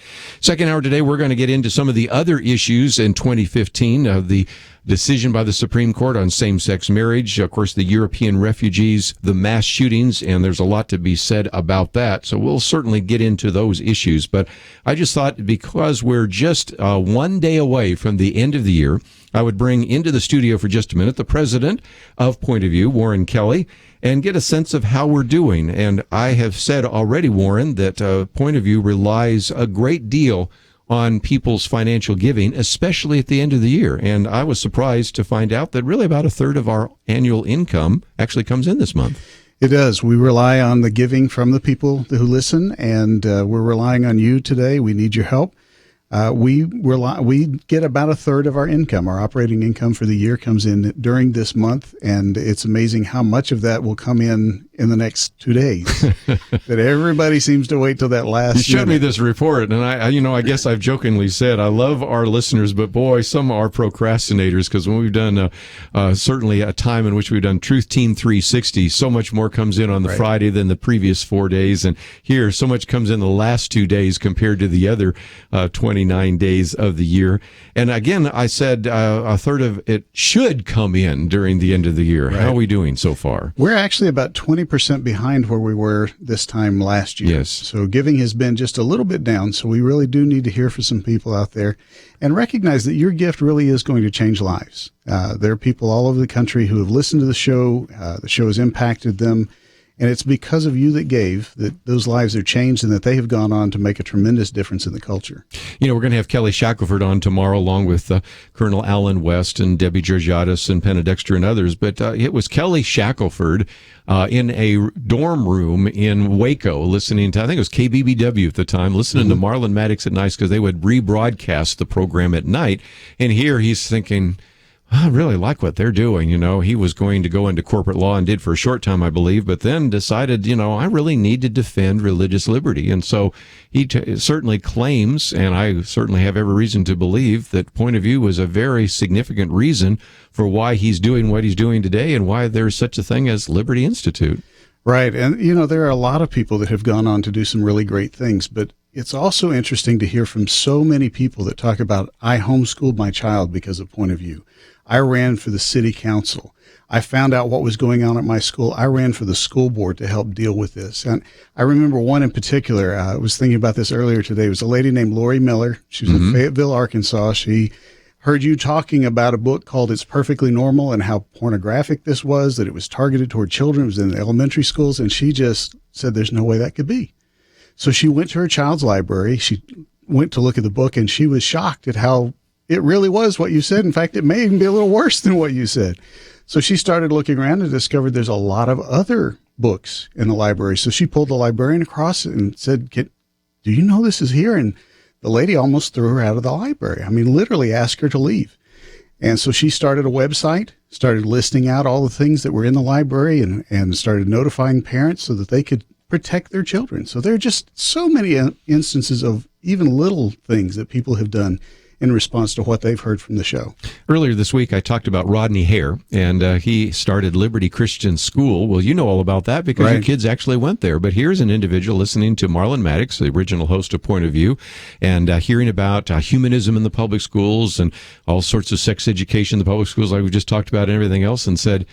Second hour today, we're going to get into some of the other issues in 2015, the decision by the Supreme Court on same-sex marriage, of course, the European refugees, the mass shootings, and there's a lot to be said about that. So we'll certainly get into those issues. But I just thought, because we're just one day away from the end of the year, I would bring into the studio for just a minute the president of Point of View, Warren Kelly, and get a sense of how we're doing. And I have said already, Warren, that Point of View relies a great deal on people's financial giving, especially at the end of the year. And I was surprised to find out that really about a third of our annual income actually comes in this month. It does. We rely on the giving from the people who listen, and we're relying on you today. We need your help. We get about a third of our income. Our operating income for the year comes in during this month, and it's amazing how much of that will come in the next 2 days. That everybody seems to wait till that last. You showed me this report, and I guess I've jokingly said I love our listeners, but boy, some are procrastinators, because when we've done certainly a time in which we've done Truth Team 360, so much more comes in on the Friday than the previous 4 days, and here so much comes in the last 2 days compared to the other 29 days of the year. And again, I said a third of it should come in during the end of the year. Right. How are we doing so far? We're actually about 20% behind where we were this time last year. Yes. So giving has been just a little bit down. So we really do need to hear from some people out there and recognize that your gift really is going to change lives. There are people all over the country who have listened to the show. The show has impacted them. And it's because of you that gave that those lives are changed, and that they have gone on to make a tremendous difference in the culture. You know, we're going to have Kelly Shackelford on tomorrow, along with Colonel Alan West and Debbie Georgiadis and Penna Dexter and others. But it was Kelly Shackelford in a dorm room in Waco, listening to, I think it was KBBW at the time, listening to Marlon Maddox at night, because they would rebroadcast the program at night. And here he's thinking, I really like what they're doing. You know, he was going to go into corporate law and did for a short time, I believe, but then decided, I really need to defend religious liberty. And so he certainly claims, and I certainly have every reason to believe, that Point of View was a very significant reason for why he's doing what he's doing today, and why there's such a thing as Liberty Institute. Right. And, there are a lot of people that have gone on to do some really great things, but it's also interesting to hear from so many people that talk about, I homeschooled my child because of Point of View. I ran for the city council. I found out what was going on at my school. I ran for the school board to help deal with this. And I remember one in particular, I was thinking about this earlier today. It was a lady named Lori Miller. She was in Fayetteville, Arkansas. She heard you talking about a book called It's Perfectly Normal, and how pornographic this was, that it was targeted toward children. It was in the elementary schools. And she just said, there's no way that could be. So she went to her child's library. She went to look at the book, and she was shocked at how it really was what you said. In fact, it may even be a little worse than what you said. So she started looking around and discovered there's a lot of other books in the library. So she pulled the librarian across and said, do you know this is here? And the lady almost threw her out of the library. I mean, literally asked her to leave. And so she started a website, started listing out all the things that were in the library and started notifying parents so that they could protect their children. So there are just so many instances of even little things that people have done in response to what they've heard from the show. Earlier this week, I talked about Rodney Hare, and he started Liberty Christian School. Well, you know all about that because your kids actually went there. But here's an individual listening to Marlon Maddox, the original host of Point of View, and hearing about humanism in the public schools and all sorts of sex education in the public schools like we just talked about and everything else, and said,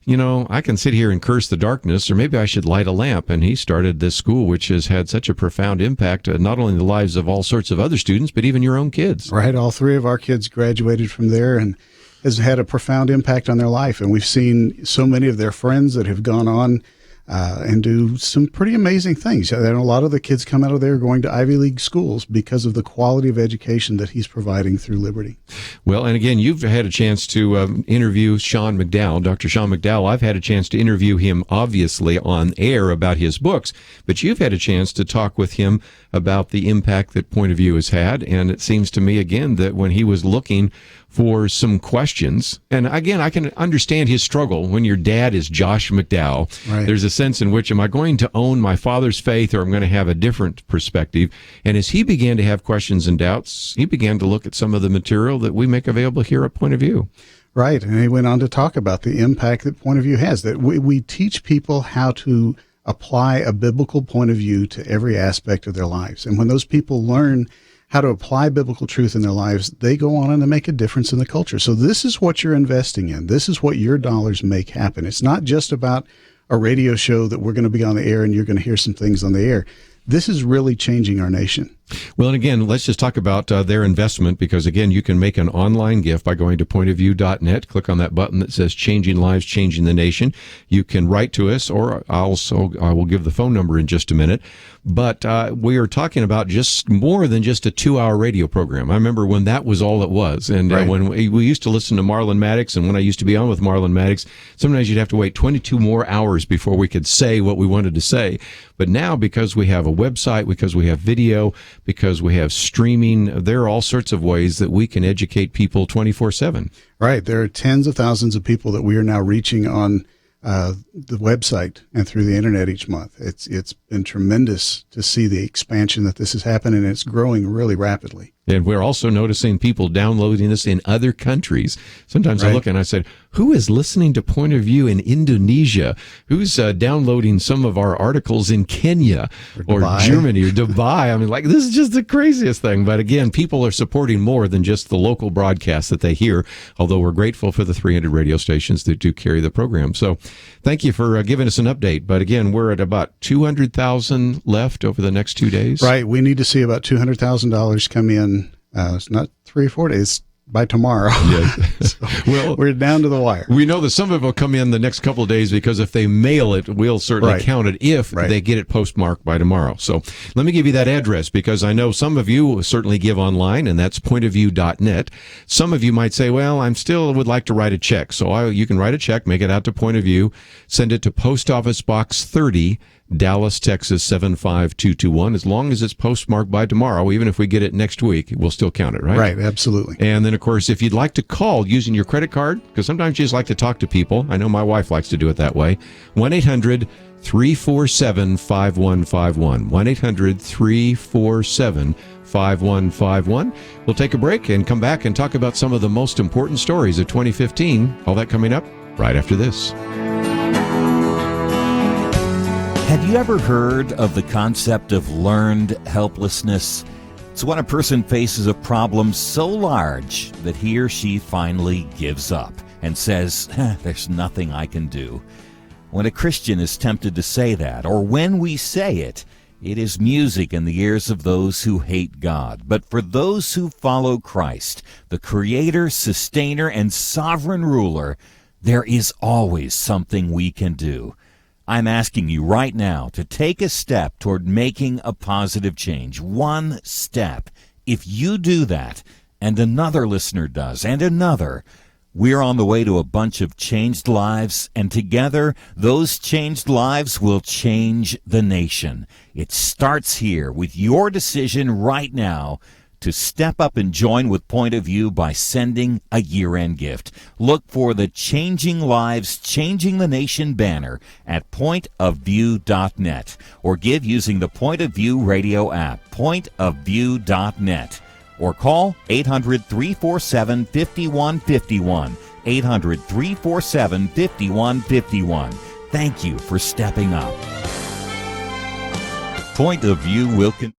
you know, I can sit here and curse the darkness, or maybe I should light a lamp. And he started this school, which has had such a profound impact, not only in the lives of all sorts of other students, but even your own kids. Right. All three of our kids graduated from there and has had a profound impact on their life. And we've seen so many of their friends that have gone on and do some pretty amazing things. And a lot of the kids come out of there going to Ivy League schools because of the quality of education that he's providing through Liberty. Well, and again, you've had a chance to interview Sean McDowell, Dr. Sean McDowell. I've had a chance to interview him, obviously, on air about his books, but you've had a chance to talk with him about the impact that Point of View has had. And it seems to me, again, that when he was looking for some questions, and again, I can understand his struggle when your dad is Josh McDowell. Right. There's a sense in which, am I going to own my father's faith or I'm going to have a different perspective? And as he began to have questions and doubts, he began to look at some of the material that we make available here at Point of View. Right. And he went on to talk about the impact that Point of View has, that we teach people how to apply a biblical point of view to every aspect of their lives. And when those people learn how to apply biblical truth in their lives, they go on and they make a difference in the culture. So this is what you're investing in. This is what your dollars make happen. It's not just about a radio show that we're going to be on the air and you're going to hear some things on the air. This is really changing our nation. Well, and again, let's just talk about their investment, because, again, you can make an online gift by going to pointofview.net. Click on that button that says Changing Lives, Changing the Nation. You can write to us, or I will give the phone number in just a minute. But we are talking about just more than just a 2-hour radio program. I remember when that was all it was. And when we used to listen to Marlon Maddox, and when I used to be on with Marlon Maddox, sometimes you'd have to wait 22 more hours before we could say what we wanted to say. But now, because we have a website, because we have video, because we have streaming, there are all sorts of ways that we can educate people 24/7. Right. There are tens of thousands of people that we are now reaching on the website and through the internet each month. It's been tremendous to see the expansion that this has happened, and it's growing really rapidly. And we're also noticing people downloading this in other countries. Sometimes I look and I said, who is listening to Point of View in Indonesia? Who's downloading some of our articles in Kenya or Germany or Dubai? I mean, like, this is just the craziest thing. But again, people are supporting more than just the local broadcasts that they hear, although we're grateful for the 300 radio stations that do carry the program. So thank you for giving us an update. But again, we're at about 200,000 left over the next 2 days. Right. We need to see about $200,000 come in. It's not 3 or 4 days, by tomorrow. Yes. So well, we're down to the wire. We know that some of it will come in the next couple of days, because if they mail it, we'll certainly count it if they get it postmarked by tomorrow. So let me give you that address, because I know some of you certainly give online, and that's pointofview.net. Some of you might say, well, I'm still would like to write a check. So you can write a check, make it out to Point of View, send it to Post Office Box 30, Dallas, Texas 75221. As long as it's postmarked by tomorrow, even if we get it next week, we'll still count it, right? Right, absolutely. And then, of course, if you'd like to call using your credit card, because sometimes you just like to talk to people. I know my wife likes to do it that way. 1-800-347-5151. 1-800-347-5151. We'll take a break and come back and talk about some of the most important stories of 2015. All that coming up right after this. Have you ever heard of the concept of learned helplessness? It's when a person faces a problem so large that he or she finally gives up and says, there's nothing I can do. When a Christian is tempted to say that, or when we say it, it is music in the ears of those who hate God. But for those who follow Christ, the Creator, Sustainer, and Sovereign Ruler, there is always something we can do. I'm asking you right now to take a step toward making a positive change. One step. If you do that, and another listener does, and another, We're on the way to a bunch of changed lives, and together, those changed lives will change the nation. It starts here with your decision right now to step up and join with Point of View by sending a year-end gift. Look for the Changing Lives, Changing the Nation banner at pointofview.net or give using the Point of View radio app, pointofview.net. Or call 800-347-5151, 800-347-5151. Thank you for stepping up. Point of View will continue.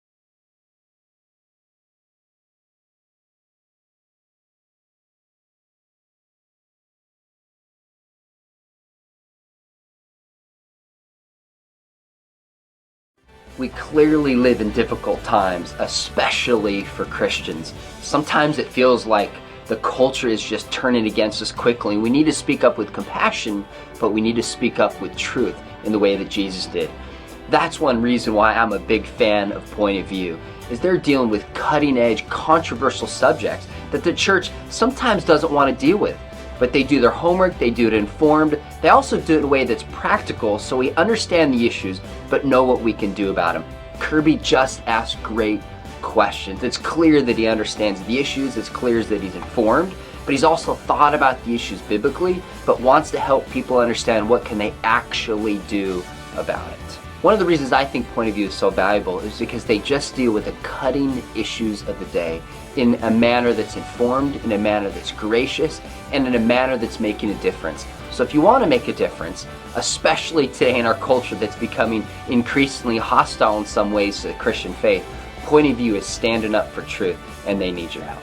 We clearly live in difficult times, especially for Christians. Sometimes it feels like the culture is just turning against us quickly. We need to speak up with compassion, but we need to speak up with truth in the way that Jesus did. That's one reason why I'm a big fan of Point of View, is they're dealing with cutting-edge, controversial subjects that the church sometimes doesn't want to deal with. But they do their homework, they do it informed, they also do it in a way that's practical so we understand the issues but know what we can do about them. Kerby just asked great questions. It's clear that he understands the issues, it's clear that he's informed, but he's also thought about the issues biblically, but wants to help people understand what can they actually do about it. One of the reasons I think Point of View is so valuable is because they just deal with the cutting issues of the day in a manner that's informed, in a manner that's gracious, and in a manner that's making a difference. So if you want to make a difference, especially today in our culture that's becoming increasingly hostile in some ways to the Christian faith, Point of View is standing up for truth, and they need your help.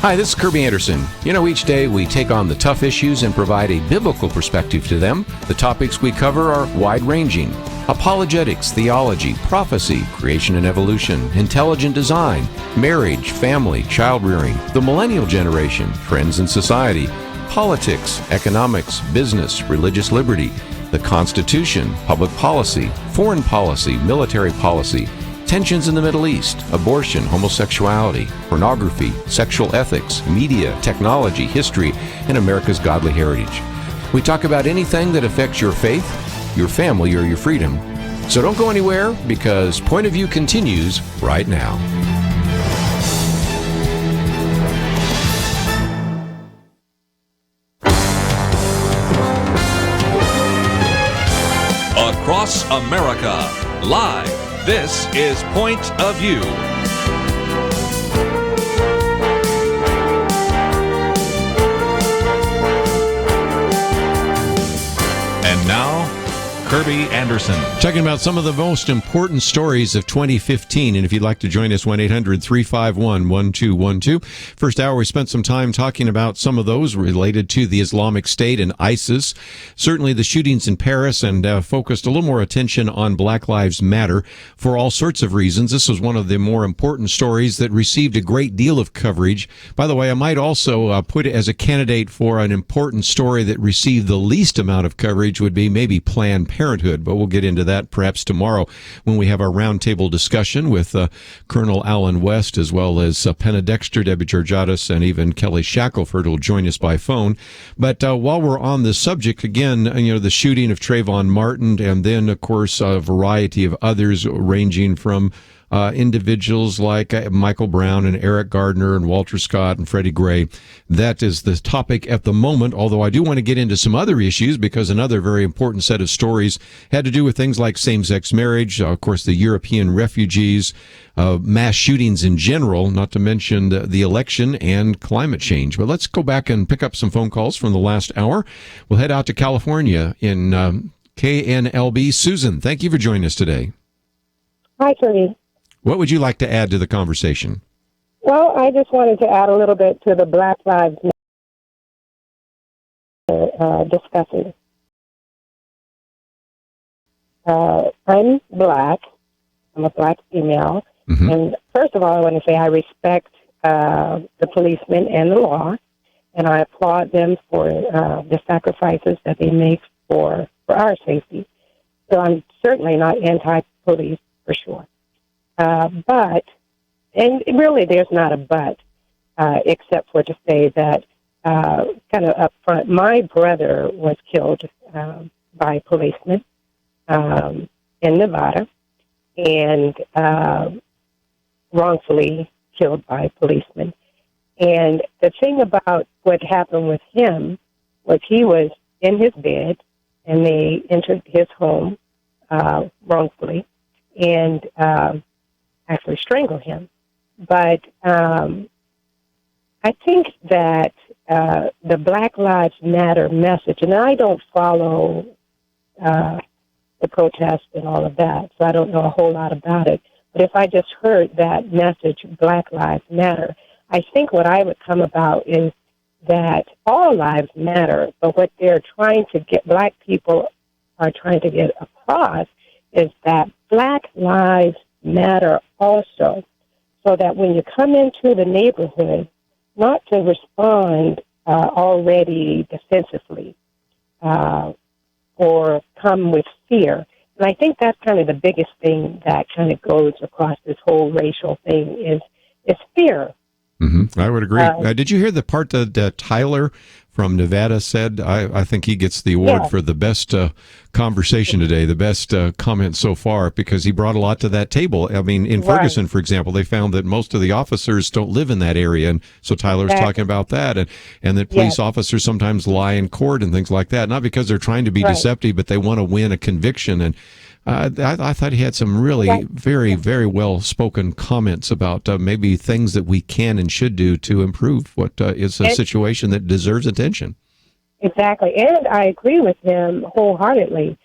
Hi, this is Kerby Anderson. You know, each day we take on the tough issues and provide a biblical perspective to them. The topics we cover are wide-ranging: apologetics, theology, prophecy, creation and evolution, intelligent design, marriage, family, child-rearing, the millennial generation, trends in society, politics, economics, business, religious liberty, the Constitution, public policy, foreign policy, military policy, tensions in the Middle East, abortion, homosexuality, pornography, sexual ethics, media, technology, history, and America's godly heritage. We talk about anything that affects your faith, your family, or your freedom. So don't go anywhere, because Point of View continues right now. Across America, live. This is Point of View. And now, Kerby Anderson. Talking about some of the most important stories of 2015. And if you'd like to join us, 1-800-351-1212. First hour, we spent some time talking about some of those related to the Islamic State and ISIS. Certainly the shootings in Paris, and focused a little more attention on Black Lives Matter for all sorts of reasons. This was one of the more important stories that received a great deal of coverage. By the way, I might also put it as a candidate for an important story that received the least amount of coverage would be maybe Planned Parenthood, but we'll get into that perhaps tomorrow when we have our roundtable discussion with Colonel Alan West, as well as Penna Dexter, Debbie Georgiadis, and even Kelly Shackelford will join us by phone. But while we're on the subject, again, you know, the shooting of Trayvon Martin, and then, of course, a variety of others ranging from individuals like Michael Brown and Eric Gardner and Walter Scott and Freddie Gray. That is the topic at the moment, although I do want to get into some other issues, because another very important set of stories had to do with things like same-sex marriage, of course, the European refugees, mass shootings in general, not to mention the election and climate change. But let's go back and pick up some phone calls from the last hour. We'll head out to California in KNLB. Susan, thank you for joining us today. Hi, Tony. What would you like to add to the conversation? Well, I just wanted to add a little bit to the Black Lives Matter discussing. I'm black. I'm a black female. Mm-hmm. And first of all, I want to say I respect the policemen and the law, and I applaud them for the sacrifices that they make for our safety. So I'm certainly not anti-police, for sure. But, and really there's not a but, except for to say that, kind of up front, my brother was killed by policemen in Nevada, and wrongfully killed by policemen. And the thing about what happened with him was he was in his bed, and they entered his home wrongfully, and actually strangle him. But I think that the Black Lives Matter message, and I don't follow the protests and all of that, so I don't know a whole lot about it. But if I just heard that message, Black Lives Matter, I think what I would come about is that all lives matter, but what they're trying to get, black people are trying to get across, is that Black lives matter also, so that when you come into the neighborhood, not to respond already defensively or come with fear. And I think that's kind of the biggest thing that kind of goes across this whole racial thing is fear. Mm-hmm. I would agree. Did you hear the part that Tyler from Nevada said? I think he gets the award for the best conversation today, the best comment so far, because he brought a lot to that table. I mean, in Ferguson, for example, they found that most of the officers don't live in that area, and so Tyler's talking about that, and that police officers sometimes lie in court and things like that, not because they're trying to be deceptive, but they want to win a conviction. And I thought he had some really very, very well-spoken comments about maybe things that we can and should do to improve what is a situation that deserves attention. Exactly. And I agree with him wholeheartedly,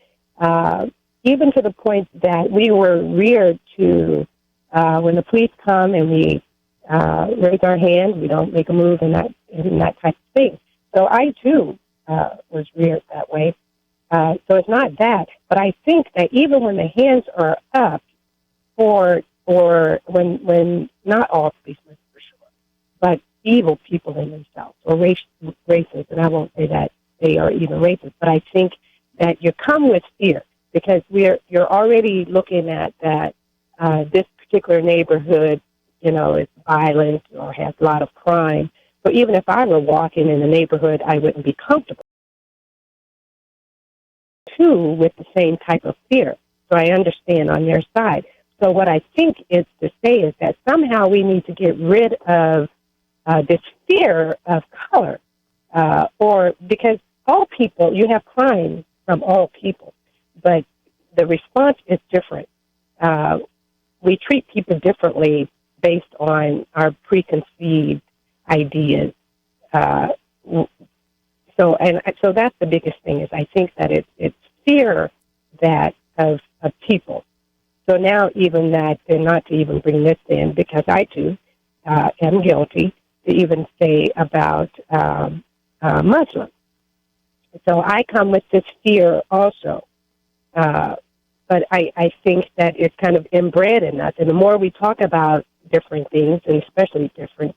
even to the point that we were reared to, when the police come and we raise our hand. We don't make a move in that type of thing. So I, too, was reared that way. So it's not that. But I think that even when the hands are up for when not all policemen for sure, but evil people in themselves or racist, and I won't say that they are even racist, but I think that you come with fear because you're already looking at that this particular neighborhood, is violent or has a lot of crime. So even if I were walking in the neighborhood, I wouldn't be comfortable. Too, with the same type of fear. So I understand on their side. So what I think is to say is that somehow we need to get rid of this fear of color, or because all people, you have crime from all people, but the response is different. We treat people differently based on our preconceived ideas. So that's the biggest thing is I think that it's fear that of people. So now even that, and not to even bring this in, because I too am guilty to even say about Muslims. So I come with this fear also. But I think that it's kind of inbred in us. And the more we talk about different things, and especially different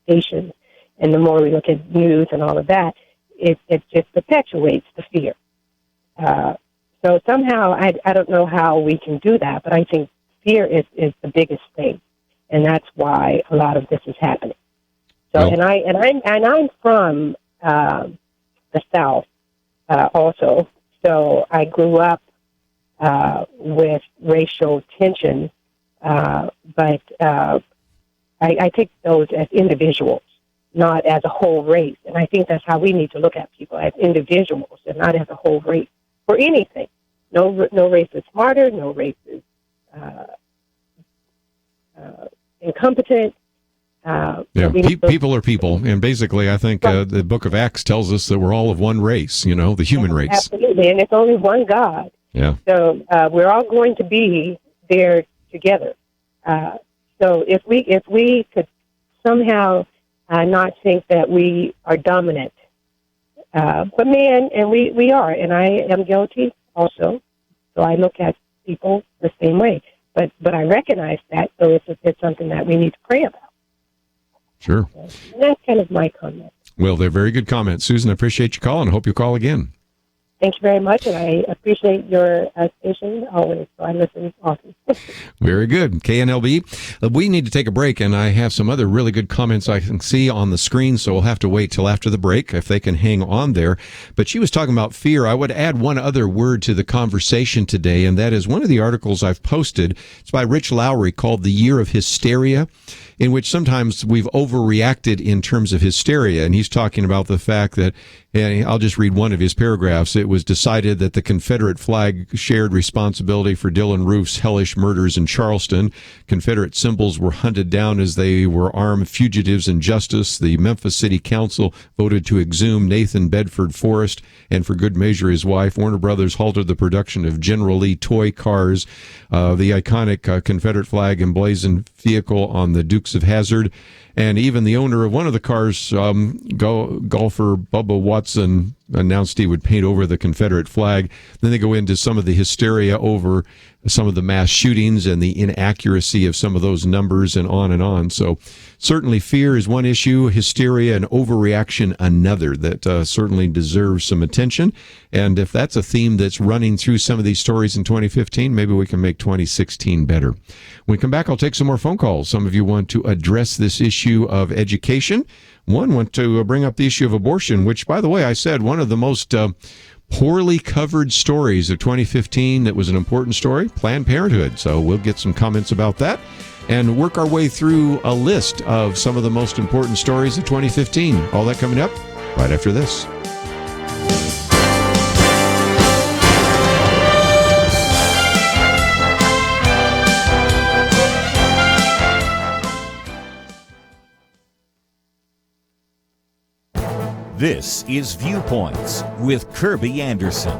stations, and the more we look at news and all of that, it just perpetuates the fear. So somehow, I don't know how we can do that, but I think fear is the biggest thing, and that's why a lot of this is happening. So, well, I'm from the South also. So I grew up with racial tension, but I take those as individuals, not as a whole race. And I think that's how we need to look at people, as individuals and not as a whole race for anything. No race is smarter, no race is incompetent. People are people. And basically, I think the book of Acts tells us that we're all of one race, the human race. Absolutely, and it's only one God. Yeah. So we're all going to be there together. So if we could somehow not think that we are dominant, but man, and we are, and I am guilty also. So I look at people the same way, but I recognize that. So it's something that we need to pray about. Sure. And that's kind of my comment. Well, they're very good comments, Susan. I appreciate you calling. I hope you'll call again. Thank you very much, and I appreciate your station always, so I listen often. Very good. KNLB. We need to take a break, and I have some other really good comments I can see on the screen, so we'll have to wait till after the break if they can hang on there. But she was talking about fear. I would add one other word to the conversation today, and that is one of the articles I've posted. It's by Rich Lowry called The Year of Hysteria, in which sometimes we've overreacted in terms of hysteria. And he's talking about the fact that, and I'll just read one of his paragraphs, it was decided that the Confederate flag shared responsibility for Dylan Roof's hellish murders in Charleston. Confederate symbols were hunted down as they were armed fugitives in justice. The Memphis City Council voted to exhume Nathan Bedford Forrest, and for good measure his wife. Warner Brothers halted the production of General Lee toy cars. The iconic Confederate flag emblazoned vehicle on the Dukes of Hazzard, and even the owner of one of the cars, golfer Bubba Watson, announced he would paint over the Confederate flag. Then they go into some of the hysteria over some of the mass shootings and the inaccuracy of some of those numbers and on and on. So certainly fear is one issue, hysteria and overreaction another that certainly deserves some attention. And if that's a theme that's running through some of these stories in 2015, maybe we can make 2016 better. When we come back, I'll take some more phone calls. Some of you want to address this issue of education. One want to bring up the issue of abortion, which, by the way, I said one of the most poorly covered stories of 2015 that was an important story, Planned Parenthood. So we'll get some comments about that and work our way through a list of some of the most important stories of 2015. All that coming up right after this. This is Viewpoints with Kerby Anderson.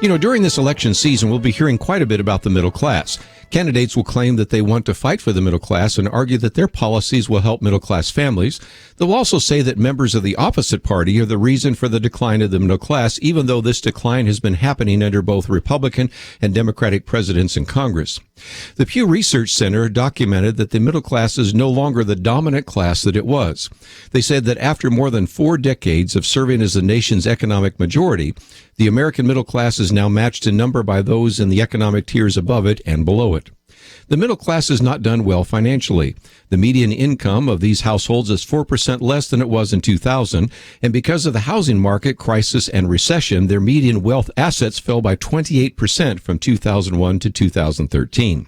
During this election season, we'll be hearing quite a bit about the middle class. Candidates will claim that they want to fight for the middle class and argue that their policies will help middle-class families. They'll also say that members of the opposite party are the reason for the decline of the middle class, even though this decline has been happening under both Republican and Democratic presidents in Congress. The Pew Research Center documented that the middle class is no longer the dominant class that it was. They said that after more than 4 decades of serving as the nation's economic majority, the American middle class is now matched in number by those in the economic tiers above it and below it. The middle class has not done well financially. The median income of these households is 4% less than it was in 2000, and because of the housing market crisis and recession, their median wealth assets fell by 28% from 2001 to 2013.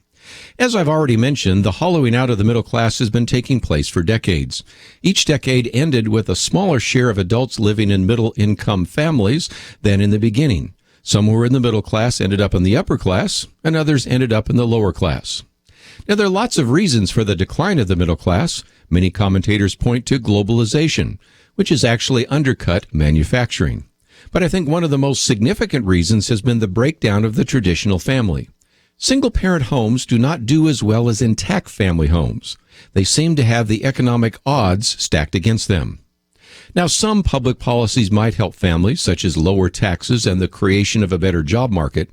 As I've already mentioned, the hollowing out of the middle class has been taking place for decades. Each decade ended with a smaller share of adults living in middle-income families than in the beginning. Some who were in the middle class ended up in the upper class, and others ended up in the lower class. Now, there are lots of reasons for the decline of the middle class. Many commentators point to globalization, which has actually undercut manufacturing. But I think one of the most significant reasons has been the breakdown of the traditional family. Single-parent homes do not do as well as intact family homes. They seem to have the economic odds stacked against them. Now, some public policies might help families, such as lower taxes and the creation of a better job market,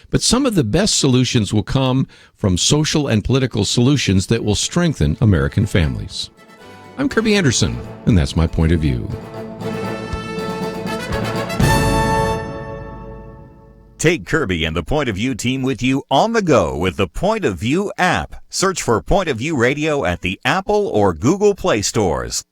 but some of the best solutions will come from social and political solutions that will strengthen American families. I'm Kerby Anderson, and that's my point of view. Take Kerby and the Point of View team with you on the go with the Point of View app. Search for Point of View Radio at the Apple or Google Play stores.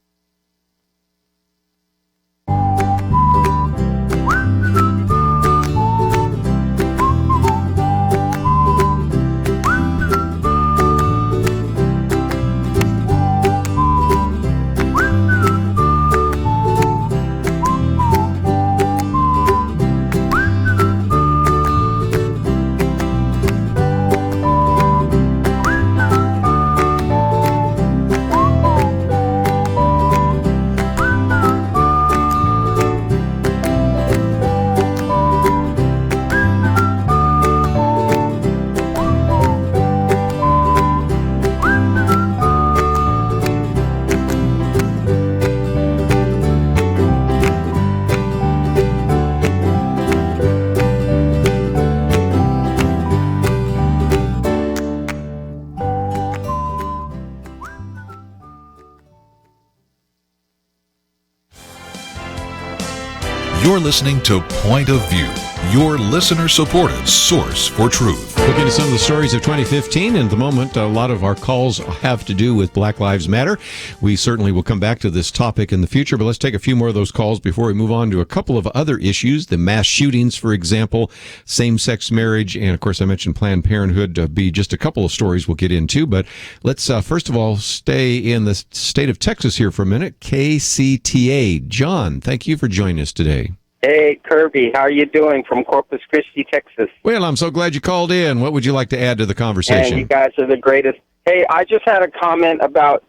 You're listening to Point of View, your listener-supported source for truth. Looking at some of the stories of 2015, and at the moment, a lot of our calls have to do with Black Lives Matter. We certainly will come back to this topic in the future, but let's take a few more of those calls before we move on to a couple of other issues. The mass shootings, for example, same-sex marriage, and of course, I mentioned Planned Parenthood be just a couple of stories we'll get into. But let's first of all stay in the state of Texas here for a minute. KCTA. John, thank you for joining us today. Hey, Kerby, how are you doing from Corpus Christi, Texas? Well, I'm so glad you called in. What would you like to add to the conversation? And you guys are the greatest. Hey, I just had a comment about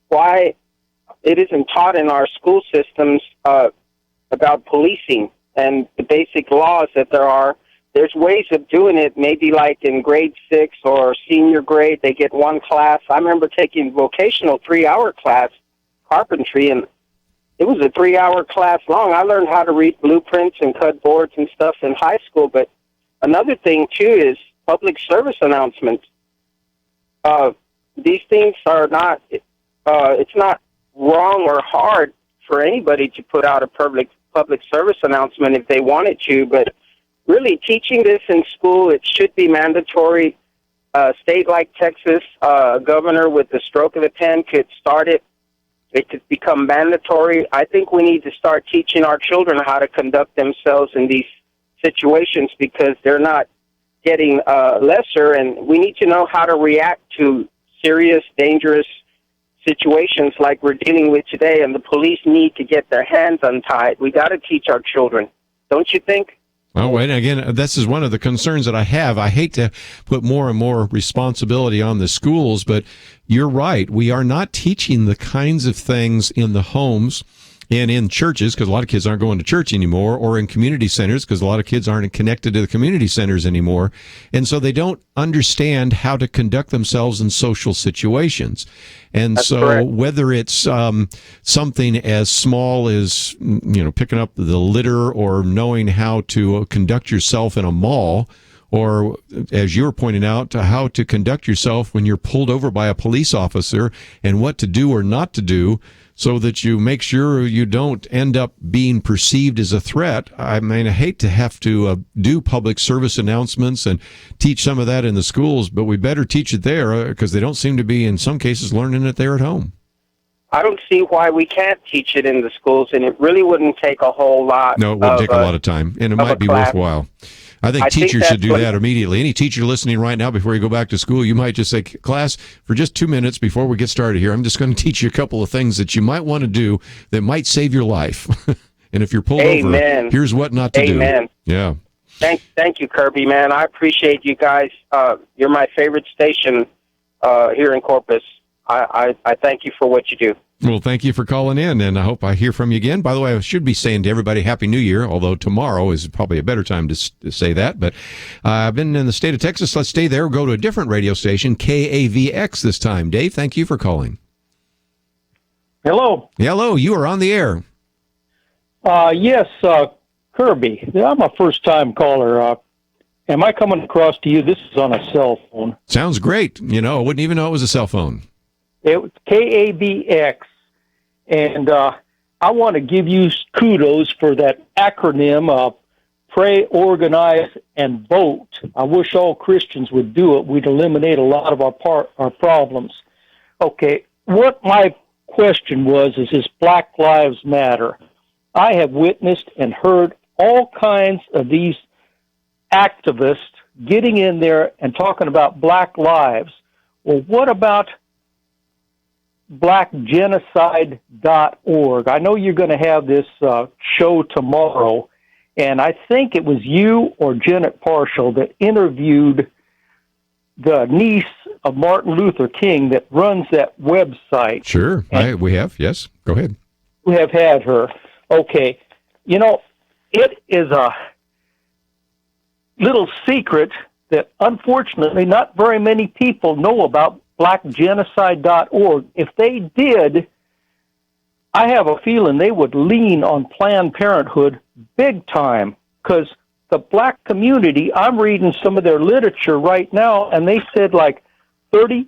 why it isn't taught in our school systems about policing and the basic laws that there are. There's ways of doing it, maybe like in grade 6 or senior grade, they get one class. I remember taking vocational 3-hour class, carpentry, and it was a 3-hour class long. I learned how to read blueprints and cut boards and stuff in high school. But another thing, too, is public service announcements. These things are not, it's not wrong or hard for anybody to put out a public service announcement if they wanted to. But really teaching this in school, it should be mandatory. A state like Texas, a governor with the stroke of a pen could start it. It could become mandatory. I think we need to start teaching our children how to conduct themselves in these situations because they're not getting lesser, and we need to know how to react to serious, dangerous situations like we're dealing with today, and the police need to get their hands untied. We got to teach our children. Don't you think? Well, wait, again, this is one of the concerns that I have. I hate to put more and more responsibility on the schools, but you're right. We are not teaching the kinds of things in the homes and in churches, because a lot of kids aren't going to church anymore, or in community centers, because a lot of kids aren't connected to the community centers anymore. And so they don't understand how to conduct themselves in social situations. And That's so correct. whether it's something as small as, picking up the litter, or knowing how to conduct yourself in a mall, or, as you were pointing out, how to conduct yourself when you're pulled over by a police officer, and what to do or not to do, so that you make sure you don't end up being perceived as a threat. I mean, I hate to have to do public service announcements and teach some of that in the schools, but we better teach it there, because they don't seem to be, in some cases, learning it there at home. I don't see why we can't teach it in the schools, and it really wouldn't take a whole lot. No, it would take a lot of time, and it might be class. worthwhile. I think teachers should do that immediately. Any teacher listening right now, before you go back to school, you might just say, class, for just 2 minutes before we get started here, I'm just going to teach you a couple of things that you might want to do that might save your life. And if you're pulled over, here's what not to do. Yeah. Thank you, Kerby, man. I appreciate you guys. You're my favorite station here in Corpus. I thank you for what you do. Well, thank you for calling in, and I hope I hear from you again. By the way, I should be saying to everybody Happy New Year, although tomorrow is probably a better time to say that. But I've been in the state of Texas. Let's stay there. Go to a different radio station, KAVX this time. Dave, thank you for calling. Hello. Hello, you are on the air. Yes, Kerby. I'm a first-time caller. Am I coming across to you? This is on a cell phone. Sounds great. I wouldn't even know it was a cell phone. It was KAVX, and I want to give you kudos for that acronym of Pray, Organize, and Vote. I wish all Christians would do it. We'd eliminate a lot of our problems. Okay, what my question is this Black Lives Matter. I have witnessed and heard all kinds of these activists getting in there and talking about black lives. Well, what about blackgenocide.org? I know you're going to have this show tomorrow, and I think it was you or Janet Parshall that interviewed the niece of Martin Luther King that runs that website. Sure, we have. Yes, go ahead. We have had her. Okay. It is a little secret that unfortunately not very many people know about blackgenocide.org. If they did, I have a feeling they would lean on Planned Parenthood big time, because the black community, I'm reading some of their literature right now, and they said like 36%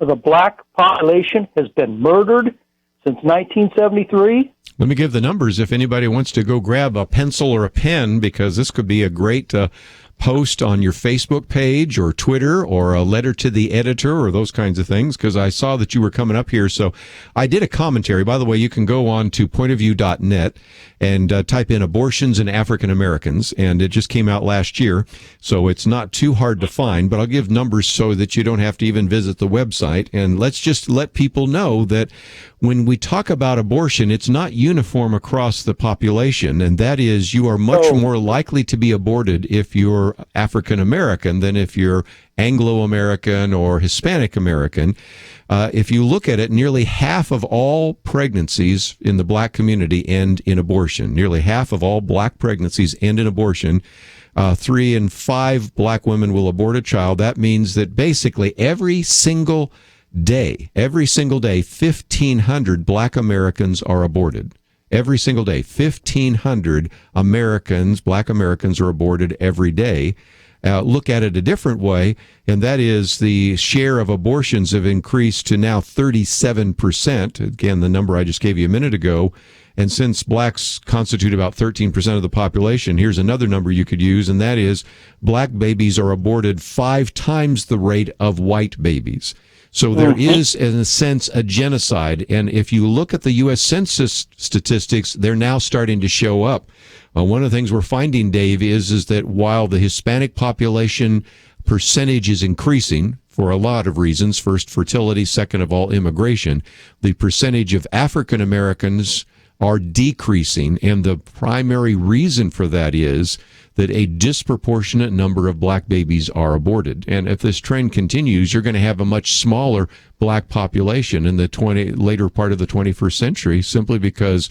of the black population has been murdered since 1973. Let me give the numbers if anybody wants to go grab a pencil or a pen, because this could be a great post on your Facebook page or Twitter, or a letter to the editor, or those kinds of things, because I saw that you were coming up here. So I did a commentary. By the way, you can go on to pointofview.net and type in abortions in African Americans, and it just came out last year, so it's not too hard to find, but I'll give numbers so that you don't have to even visit the website. And let's just let people know that when we talk about abortion, it's not uniform across the population, and that is, you are much more likely to be aborted if you're African American than if you're Anglo-American or Hispanic American. If you look at it, nearly half of all pregnancies in the black community end in abortion. Nearly half of all black pregnancies end in abortion. 3 in 5 black women will abort a child. That means that basically every single day, 1,500 black Americans are aborted. Every single day, 1,500 black Americans are aborted every day. Look at it a different way, and that is the share of abortions have increased to now 37%. Again, the number I just gave you a minute ago. And since blacks constitute about 13% of the population, here's another number you could use, and that is black babies are aborted 5 times the rate of white babies. So there is, in a sense, a genocide. And if you look at the U.S. Census statistics, they're now starting to show up. One of the things we're finding, Dave, is that while the Hispanic population percentage is increasing for a lot of reasons, first, fertility, second of all, immigration, the percentage of African Americans are decreasing, and the primary reason for that is that a disproportionate number of black babies are aborted. And if this trend continues, you're going to have a much smaller black population in the later part of the 21st century, simply because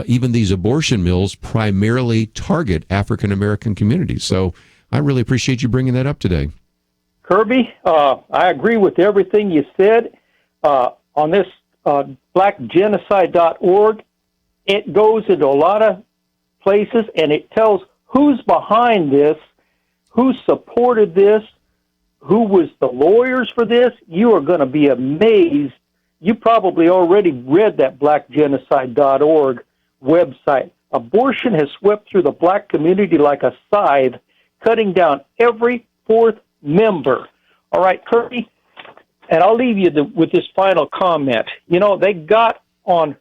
even these abortion mills primarily target African American communities. So I really appreciate you bringing that up today. Kerby, I agree with everything you said. On this blackgenocide.org, it goes into a lot of places, and it tells who's behind this, who supported this, who was the lawyers for this. You are going to be amazed. You probably already read that blackgenocide.org website. Abortion has swept through the black community like a scythe, cutting down every fourth member. All right, Kerby, and I'll leave you with this final comment. You know, they got on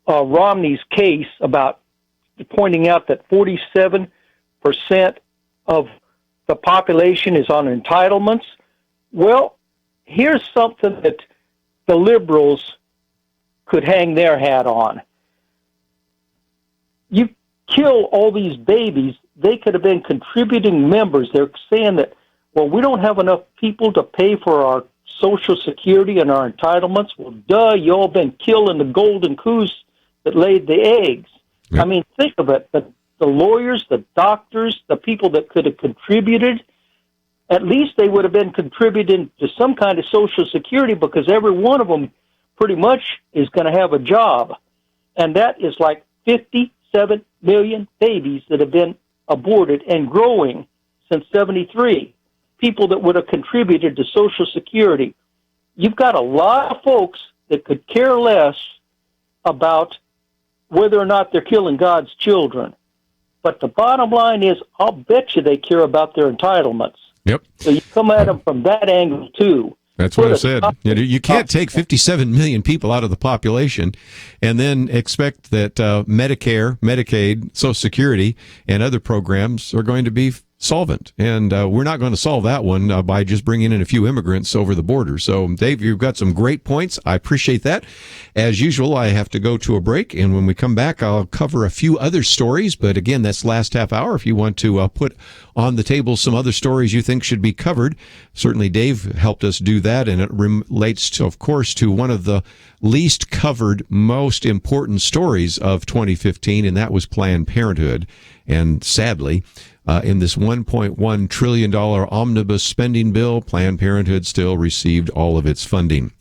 Romney's case about pointing out that 47% of the population is on entitlements. Well, here's something that the liberals could hang their hat on. You kill all these babies, they could have been contributing members. They're saying that, well, we don't have enough people to pay for our Social Security and our entitlements. Well, duh, you all been killing the golden goose that laid the eggs. Yep. I mean, think of it. The lawyers, the doctors, the people that could have contributed, at least they would have been contributing to some kind of Social Security, because every one of them pretty much is going to have a job. And that is like 57 million babies that have been aborted and growing since 73. People that would have contributed to Social Security. You've got a lot of folks that could care less about whether or not they're killing God's children. But the bottom line is, I'll bet you they care about their entitlements. Yep. So you come at them from that angle, too. That's what I said. You can't take 57 million people out of the population and then expect that Medicare, Medicaid, Social Security, and other programs are going to be solvent. And we're not going to solve that one by just bringing in a few immigrants over the border. So, Dave, you've got some great points. I appreciate that. As usual, I have to go to a break. And when we come back, I'll cover a few other stories. But again, that's last half hour. If you want to put on the table some other stories you think should be covered, certainly Dave helped us do that. And it relates, to, of course, to one of the least covered, most important stories of 2015, and that was Planned Parenthood. And sadly, in this $1.1 trillion omnibus spending bill, Planned Parenthood still received all of its funding.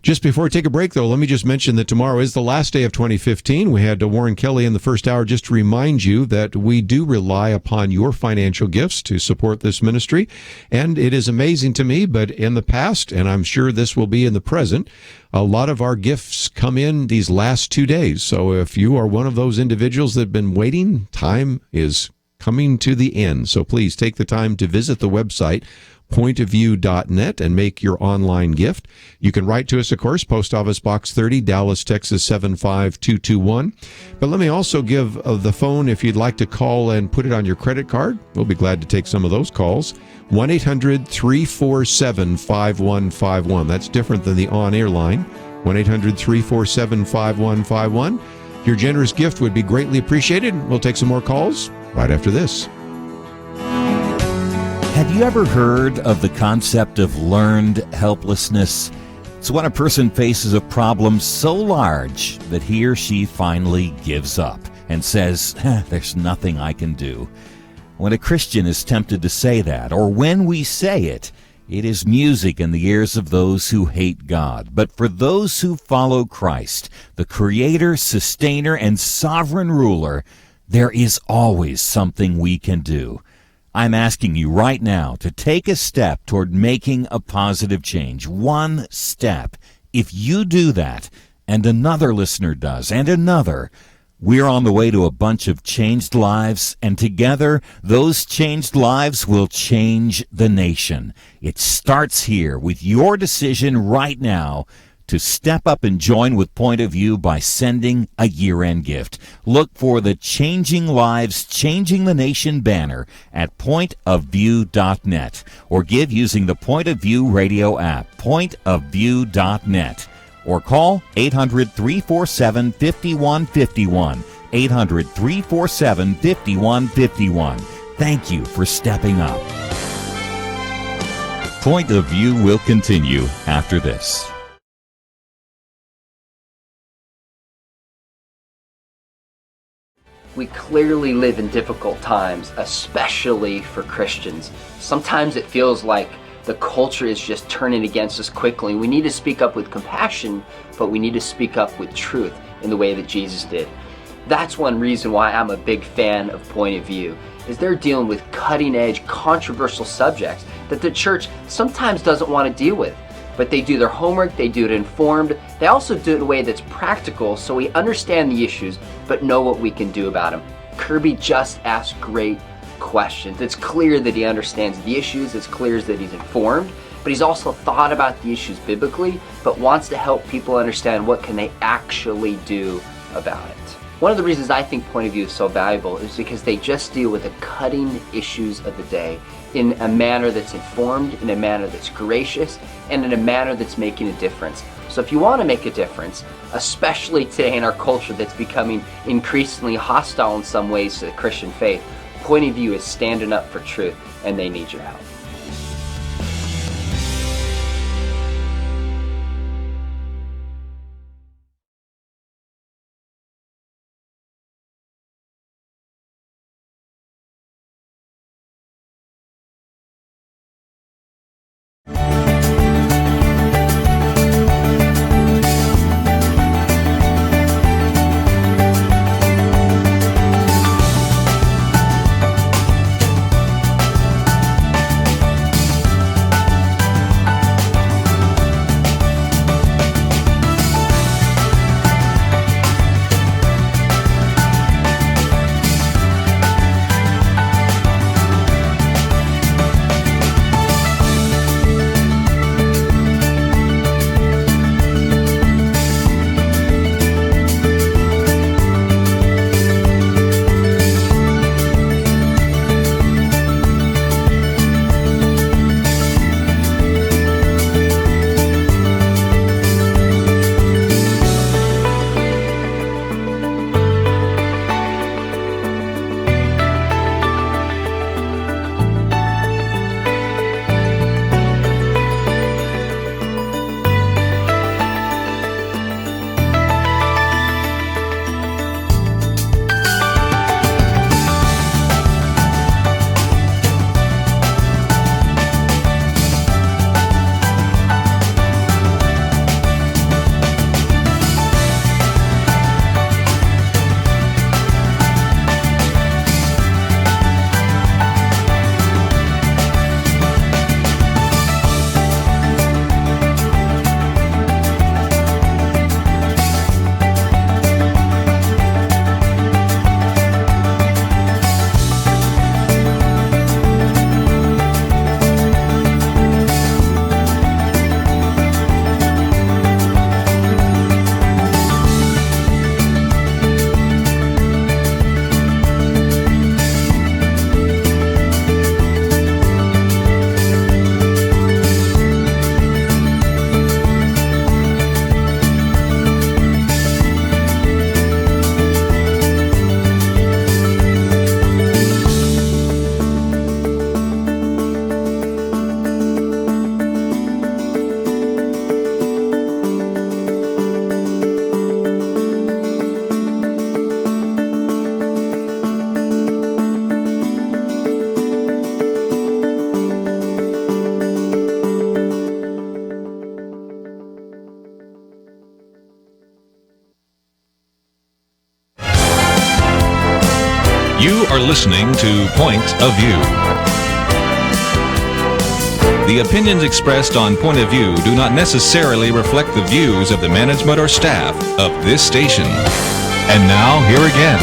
Just before we take a break, though, let me just mention that tomorrow is the last day of 2015. We had Warren Kelly in the first hour just to remind you that we do rely upon your financial gifts to support this ministry. And it is amazing to me, but in the past, and I'm sure this will be in the present, a lot of our gifts come in these last 2 days. So if you are one of those individuals that have been waiting, time is coming to the end. So please take the time to visit the website, pointofview.net, and make your online gift. You can write to us, of course, Post Office Box 30, Dallas, Texas 75221. But let me also give the phone if you'd like to call and put it on your credit card. We'll be glad to take some of those calls. 1-800-347-5151. That's different than the on-air line. 1-800-347-5151. Your generous gift would be greatly appreciated. We'll take some more calls right after this. Have you ever heard of the concept of learned helplessness? It's when a person faces a problem so large that he or she finally gives up and says, there's nothing I can do. When a Christian is tempted to say that, or when we say it, it is music in the ears of those who hate God. But for those who follow Christ, the Creator, Sustainer, and Sovereign Ruler, there is always something we can do. I'm asking you right now to take a step toward making a positive change. One step. If you do that, and another listener does, and another, we're on the way to a bunch of changed lives, and together, those changed lives will change the nation. It starts here with your decision right now to step up and join with Point of View by sending a year-end gift. Look for the Changing Lives, Changing the Nation banner at pointofview.net, or give using the Point of View radio app, pointofview.net. or call 800-347-5151. 800-347-5151. Thank you for stepping up. Point of View will continue after this. We clearly live in difficult times, especially for Christians. Sometimes it feels like the culture is just turning against us quickly. We need to speak up with compassion, but we need to speak up with truth in the way that Jesus did. That's one reason why I'm a big fan of Point of View, is they're dealing with cutting-edge, controversial subjects that the church sometimes doesn't want to deal with. But they do their homework, they do it informed, they also do it in a way that's practical so we understand the issues but know what we can do about them. Kerby just asks great questions. It's clear that he understands the issues, it's clear that he's informed, but he's also thought about the issues biblically, but wants to help people understand what can they actually do about it. One of the reasons I think Point of View is so valuable is because they just deal with the cutting issues of the day in a manner that's informed, in a manner that's gracious, and in a manner that's making a difference. So if you want to make a difference, especially today in our culture that's becoming increasingly hostile in some ways to the Christian faith, Point of View is standing up for truth, and they need your help. You are listening to Point of View. The opinions expressed on Point of View do not necessarily reflect the views of the management or staff of this station. And now, here again,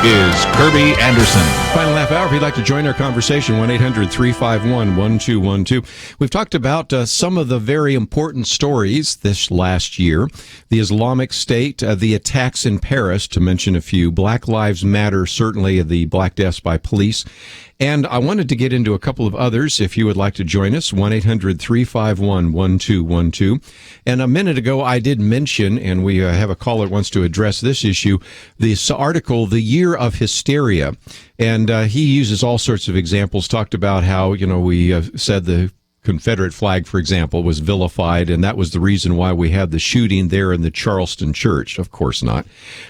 is Kerby Anderson. Final half hour, if you'd like to join our conversation, 1-800-351-1212. We've talked about some of the very important stories this last year. The Islamic State, the attacks in Paris, to mention a few. Black Lives Matter, certainly the black deaths by police. And I wanted to get into a couple of others, if you would like to join us, 1-800-351-1212. And a minute ago, I did mention, and we have a caller that wants to address this issue, this article, The Year of Hysteria. And he uses all sorts of examples, talked about how, we said the Confederate flag, for example, was vilified, and that was the reason why we had the shooting there in the Charleston church. Of course not.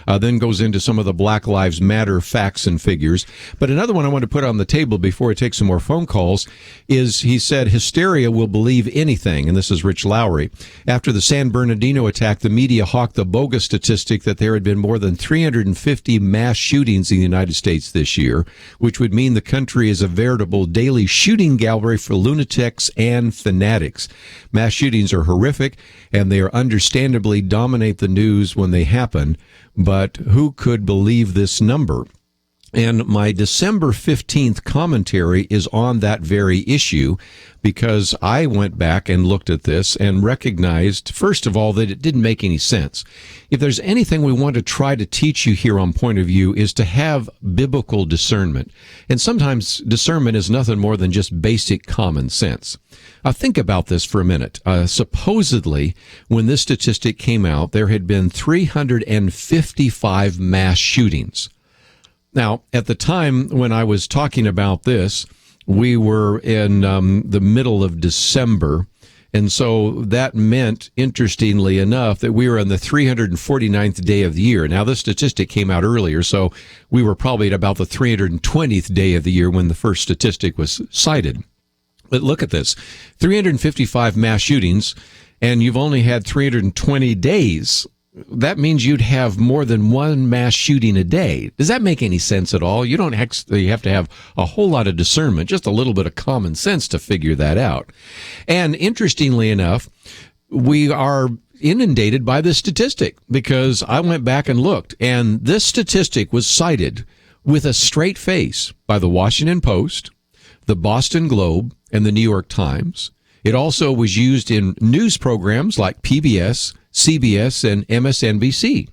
Then goes into some of the Black Lives Matter facts and figures. But another one I want to put on the table before I take some more phone calls is, he said, hysteria will believe anything, and this is Rich Lowry. After the San Bernardino attack, the media hawked the bogus statistic that there had been more than 350 mass shootings in the United States this year, which would mean the country is a veritable daily shooting gallery for lunatics and fanatics. Mass shootings are horrific, and they are understandably dominate the news when they happen, but who could believe this number? And my December 15th commentary is on that very issue, because I went back and looked at this and recognized, first of all, that it didn't make any sense. If there's anything we want to try to teach you here on Point of View, is to have biblical discernment. And sometimes discernment is nothing more than just basic common sense. Think about this for a minute. Supposedly, when this statistic came out, there had been 355 mass shootings. Now, at the time when I was talking about this, we were in the middle of December, and so that meant, interestingly enough, that we were on the 349th day of the year. Now, this statistic came out earlier, so we were probably at about the 320th day of the year when the first statistic was cited. But look at this, 355 mass shootings, and you've only had 320 days. That means you'd have more than one mass shooting a day. Does that make any sense at all? You don't actually have to have a whole lot of discernment, just a little bit of common sense to figure that out. And interestingly enough, we are inundated by this statistic, because I went back and looked, and this statistic was cited with a straight face by the Washington Post, the Boston Globe, and the New York Times. It also was used in news programs like PBS, CBS, and MSNBC.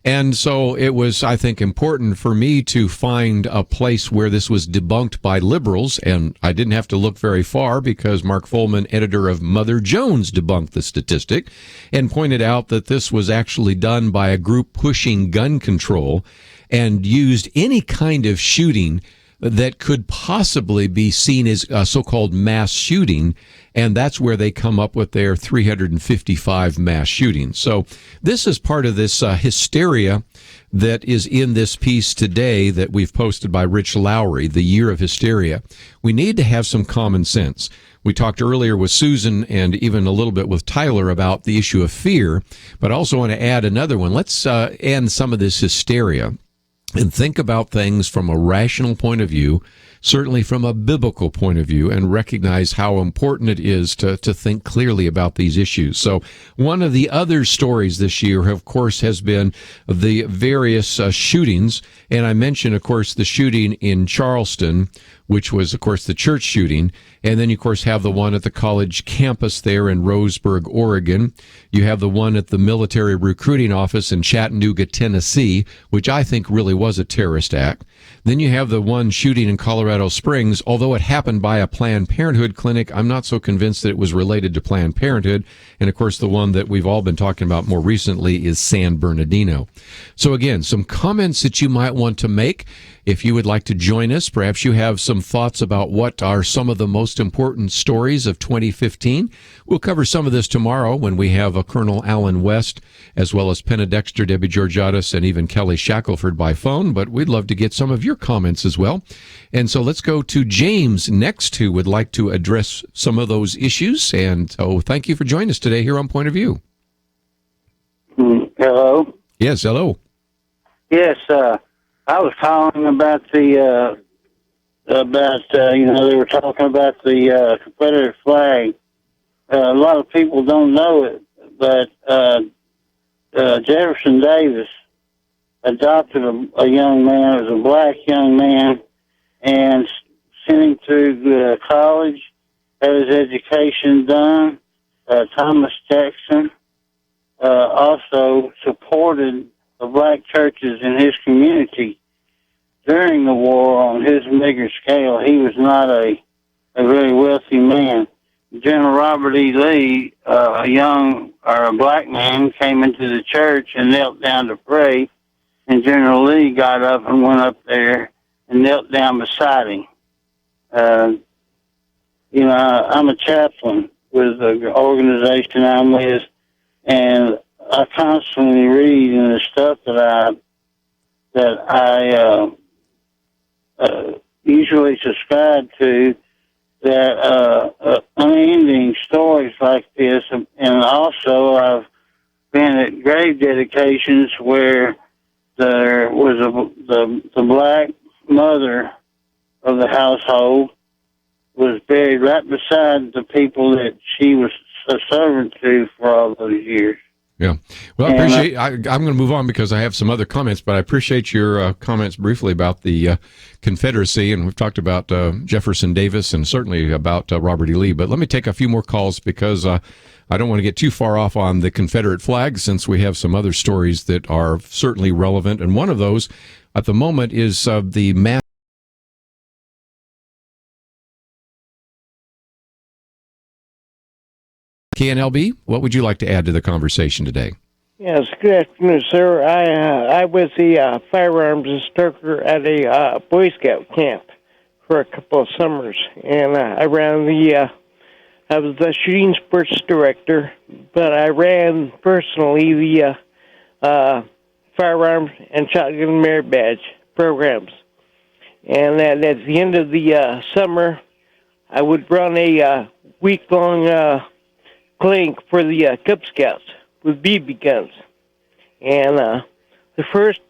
And so it was, I think, important for me to find a place where this was debunked by liberals, and I didn't have to look very far, because Mark Folman, editor of Mother Jones, debunked the statistic and pointed out that this was actually done by a group pushing gun control and used any kind of shooting that could possibly be seen as a so-called mass shooting, and that's where they come up with their 355 mass shootings. So this is part of this hysteria that is in this piece today that we've posted by Rich Lowry, The Year of Hysteria. We need to have some common sense. We talked earlier with Susan and even a little bit with Tyler about the issue of fear, but I also want to add another one. Let's end some of this hysteria and think about things from a rational point of view, certainly from a biblical point of view, and recognize how important it is to think clearly about these issues. So one of the other stories this year, of course, has been the various shootings. And I mentioned, of course, the shooting in Charleston, which was, of course, the church shooting. And then you, of course, have the one at the college campus there in Roseburg, Oregon. You have the one at the military recruiting office in Chattanooga, Tennessee, which I think really was a terrorist act. Then you have the one shooting in Colorado Springs. Although it happened by a Planned Parenthood clinic, I'm not so convinced that it was related to Planned Parenthood. And, of course, the one that we've all been talking about more recently is San Bernardino. So, again, some comments that you might want to make. If you would like to join us, perhaps you have some thoughts about what are some of the most important stories of 2015. We'll cover some of this tomorrow when we have Colonel Alan West, as well as Penna Dexter, Debbie Georgiadis, and even Kelly Shackelford by phone. But we'd love to get some of your comments as well. And so let's go to James next, who would like to address some of those issues. And so thank you for joining us today here on Point of View. Hello? Yes, hello. Yes, I was calling about they were talking about the Confederate flag. A lot of people don't know it, but Jefferson Davis adopted a young man. It was a black young man, and sent him through college, had his education done. Thomas Jackson also supported the black churches in his community during the war on his meager scale. He was not a very wealthy man. General Robert E. Lee, a black man, came into the church and knelt down to pray, and General Lee got up and went up there and knelt down beside him. I'm a chaplain with the organization I'm with, and I constantly read in the stuff that I usually subscribe to, that unending stories like this, and also I've been at grave dedications where there was the black mother of the household was buried right beside the people that she was a servant to for all those years. Yeah. Well, I appreciate. I'm going to move on because I have some other comments, but I appreciate your comments briefly about the Confederacy, and we've talked about Jefferson Davis and certainly about Robert E. Lee. But let me take a few more calls because I don't want to get too far off on the Confederate flag, since we have some other stories that are certainly relevant. And one of those at the moment is the mass. KNLB, what would you like to add to the conversation today? Yes, good afternoon, sir. I was a firearms instructor at a Boy Scout camp for a couple of summers, and I was the shooting sports director, but I ran personally the firearms and shotgun merit badge programs. And at the end of the summer, I would run a week-long clinic for the Cub Scouts with BB guns. And the first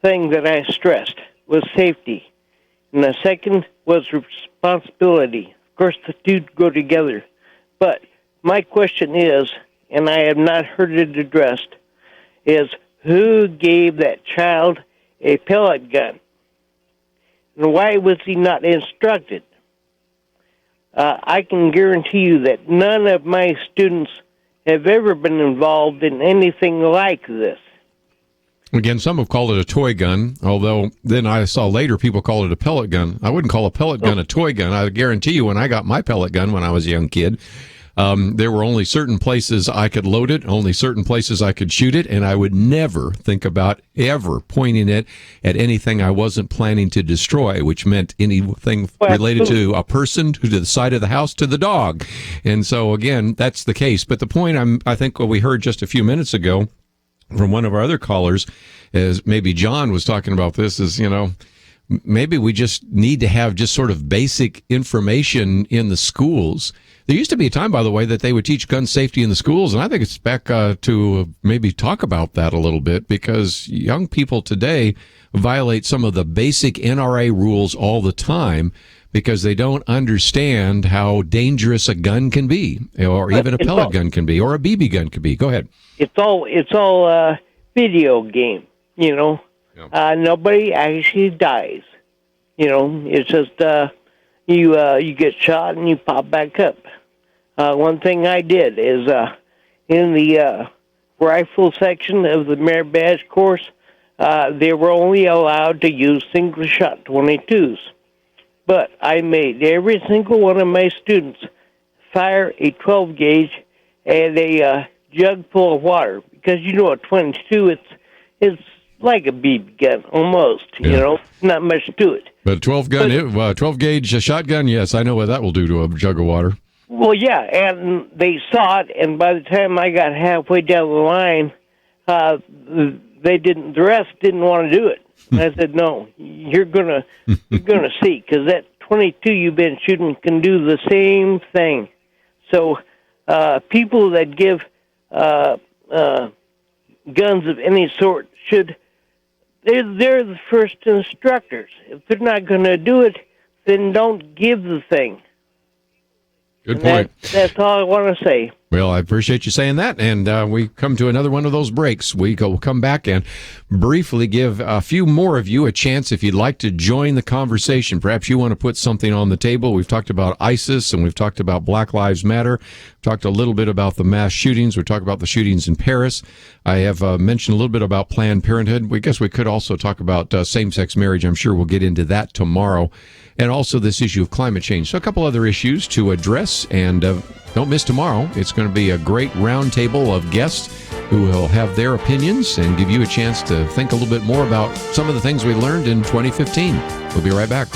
thing that I stressed was safety. And the second was responsibility. Of course, the two go together. But my question is, and I have not heard it addressed, is who gave that child a pellet gun? And why was he not instructed? I can guarantee you that none of my students have ever been involved in anything like this. Again, some have called it a toy gun, although then I saw later people call it a pellet gun. I wouldn't call a pellet gun a toy gun. I guarantee you when I got my pellet gun when I was a young kid, there were only certain places I could load it, only certain places I could shoot it, and I would never think about ever pointing it at anything I wasn't planning to destroy, which meant anything related to a person, to the side of the house, to the dog. And so, again, that's the case. But the point I think what we heard just a few minutes ago from one of our other callers, is maybe John was talking about this, is, maybe we just need to have just sort of basic information in the schools. There used to be a time, by the way, that they would teach gun safety in the schools, and I think it's back to maybe talk about that a little bit, because young people today violate some of the basic NRA rules all the time because they don't understand how dangerous a gun can be, or even a pellet gun can be, or a BB gun can be. Go ahead. It's all video game, Yeah. Nobody actually dies. It's just you get shot and you pop back up. One thing I did is in the rifle section of the merit badge course, they were only allowed to use single-shot 22s. But I made every single one of my students fire a 12-gauge and a jug full of water, because a 22, it's like a BB gun almost. Not much to it. But a 12-gauge shotgun, yes, I know what that will do to a jug of water. Well, yeah, and they saw it, and by the time I got halfway down the line, the rest didn't want to do it. And I said, no, you're gonna see, because that 22 you've been shooting can do the same thing. So people that give guns of any sort they're the first instructors. If they're not going to do it, then don't give the thing. Good point. That's all I want to say. Well, I appreciate you saying that, and we come to another one of those breaks. We'll come back and briefly give a few more of you a chance if you'd like to join the conversation. Perhaps you want to put something on the table. We've talked about ISIS, and we've talked about Black Lives Matter. We've talked a little bit about the mass shootings. We talked about the shootings in Paris. I have mentioned a little bit about Planned Parenthood. We guess we could also talk about same-sex marriage. I'm sure we'll get into that tomorrow. And also this issue of climate change. So a couple other issues to address, and don't miss tomorrow. It's going to be a great roundtable of guests who will have their opinions and give you a chance to think a little bit more about some of the things we learned in 2015. We'll be right back.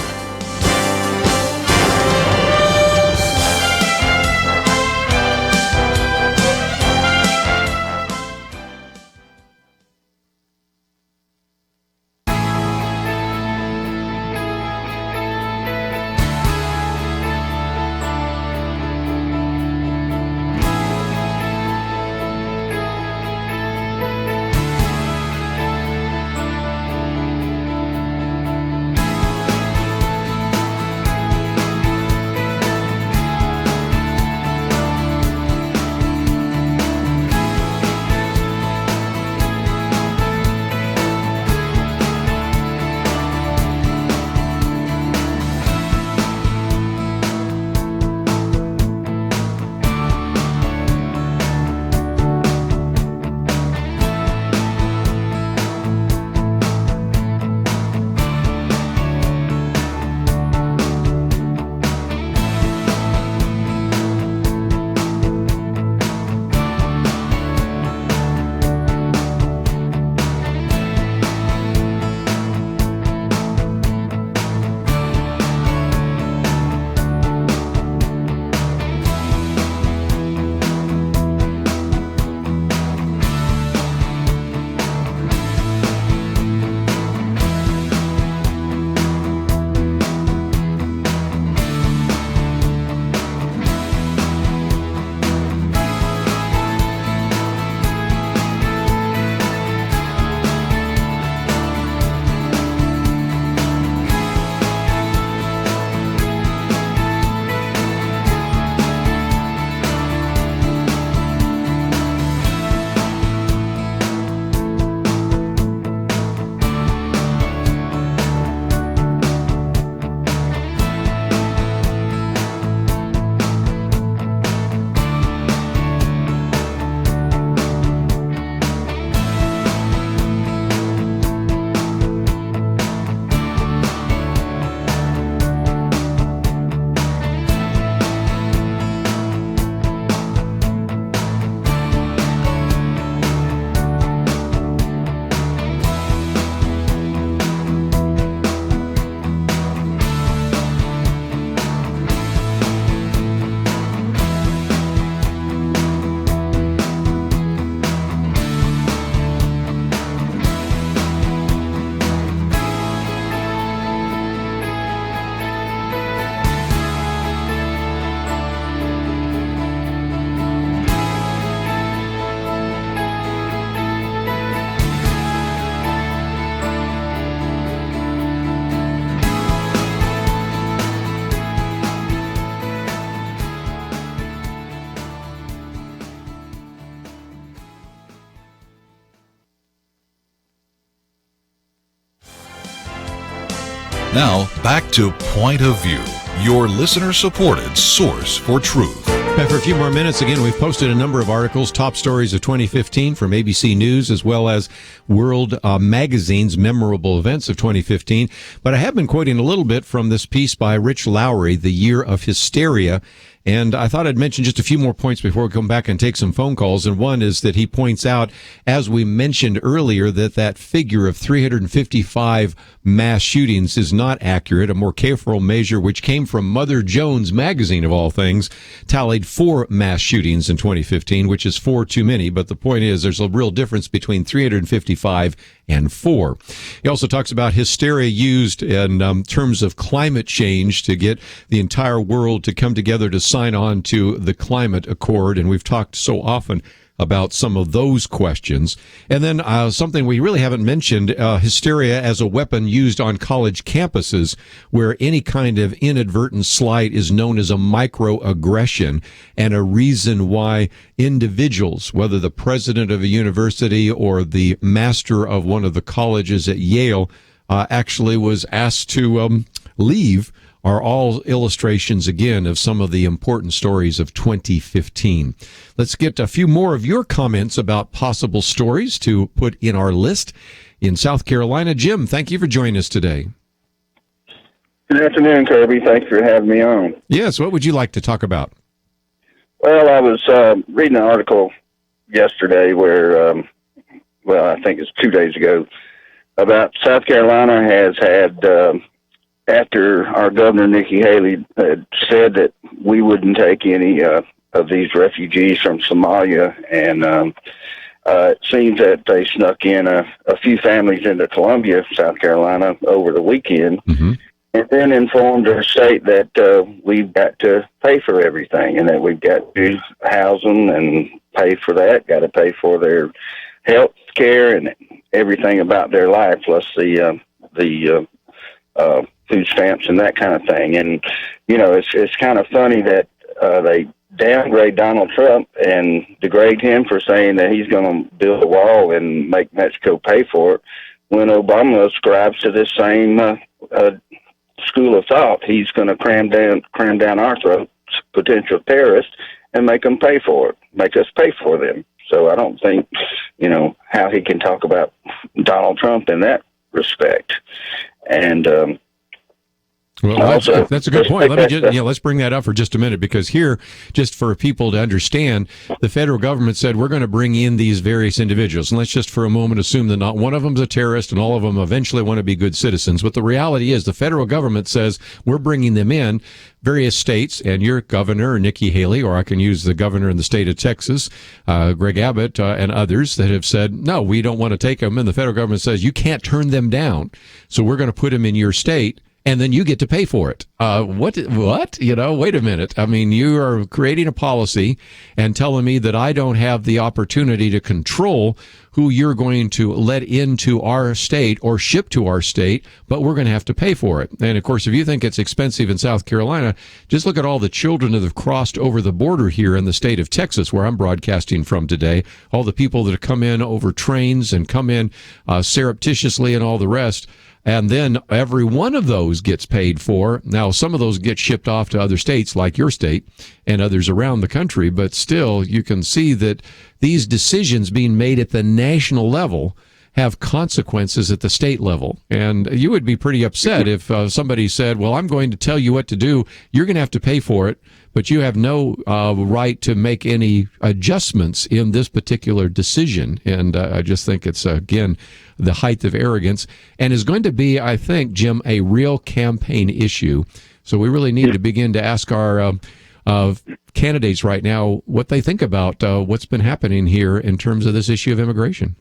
Now, back to Point of View, your listener-supported source for truth. And for a few more minutes, again, we've posted a number of articles, top stories of 2015 from ABC News, as well as World Magazine's memorable events of 2015. But I have been quoting a little bit from this piece by Rich Lowry, The Year of Hysteria. And I thought I'd mention just a few more points before we come back and take some phone calls. And one is that he points out, as we mentioned earlier, that figure of 355 mass shootings is not accurate. A more careful measure, which came from Mother Jones magazine, of all things, tallied 4 mass shootings in 2015, which is 4 too many. But the point is there's a real difference between 355 and 4. He also talks about hysteria used in terms of climate change to get the entire world to come together to sign on to the climate accord. And we've talked so often about some of those questions. And then something we really haven't mentioned, hysteria as a weapon used on college campuses, where any kind of inadvertent slight is known as a microaggression, and a reason why individuals, whether the president of a university or the master of one of the colleges at Yale, actually was asked to leave, are all illustrations, again, of some of the important stories of 2015. Let's get a few more of your comments about possible stories to put in our list. In South Carolina, Jim, thank you for joining us today. Good afternoon, Kerby. Thanks for having me on. Yes, what would you like to talk about? Well, I was reading an article yesterday where, I think it's 2 days ago, about South Carolina has had... after our governor, Nikki Haley, had said that we wouldn't take any of these refugees from Somalia, and it seems that they snuck in a few families into Columbia, South Carolina, over the weekend, and then informed our state that we've got to pay for everything, and that we've got to house them and pay for that, got to pay for their health care and everything about their life, plus the food stamps and that kind of thing. And, you know, it's kind of funny that they downgrade Donald Trump and degrade him for saying that he's going to build a wall and make Mexico pay for it, when Obama ascribes to this same school of thought. He's going to cram down our throats, potential terrorists, and make them pay for it, make us pay for them. So I don't think, you know, how he can talk about Donald Trump in that respect. And well, that's a good point. Let's bring that up for just a minute, because here, just for people to understand, the federal government said we're going to bring in these various individuals, and let's just for a moment assume that not one of them's a terrorist and all of them eventually want to be good citizens. But the reality is the federal government says we're bringing them in. Various states, and your governor, Nikki Haley, or I can use the governor in the state of Texas, Greg Abbott, and others that have said, no, we don't want to take them. And the federal government says you can't turn them down. So we're going to put them in your state, and then you get to pay for it. What? You know, wait a minute. I mean, you are creating a policy and telling me that I don't have the opportunity to control who you're going to let into our state or ship to our state, but we're going to have to pay for it. And of course, if you think it's expensive in South Carolina, just look at all the children that have crossed over the border here in the state of Texas, where I'm broadcasting from today, all the people that have come in over trains and come in surreptitiously and all the rest. And then every one of those gets paid for. Now, some of those get shipped off to other states like your state and others around the country. But still, you can see that these decisions being made at the national level have consequences at the state level. And you would be pretty upset if somebody said, well, I'm going to tell you what to do. You're going to have to pay for it, but you have no right to make any adjustments in this particular decision. And I just think it's, again, the height of arrogance, and is going to be, I think, Jim, a real campaign issue. So we really need to begin to ask our candidates right now what they think about what's been happening here in terms of this issue of immigration.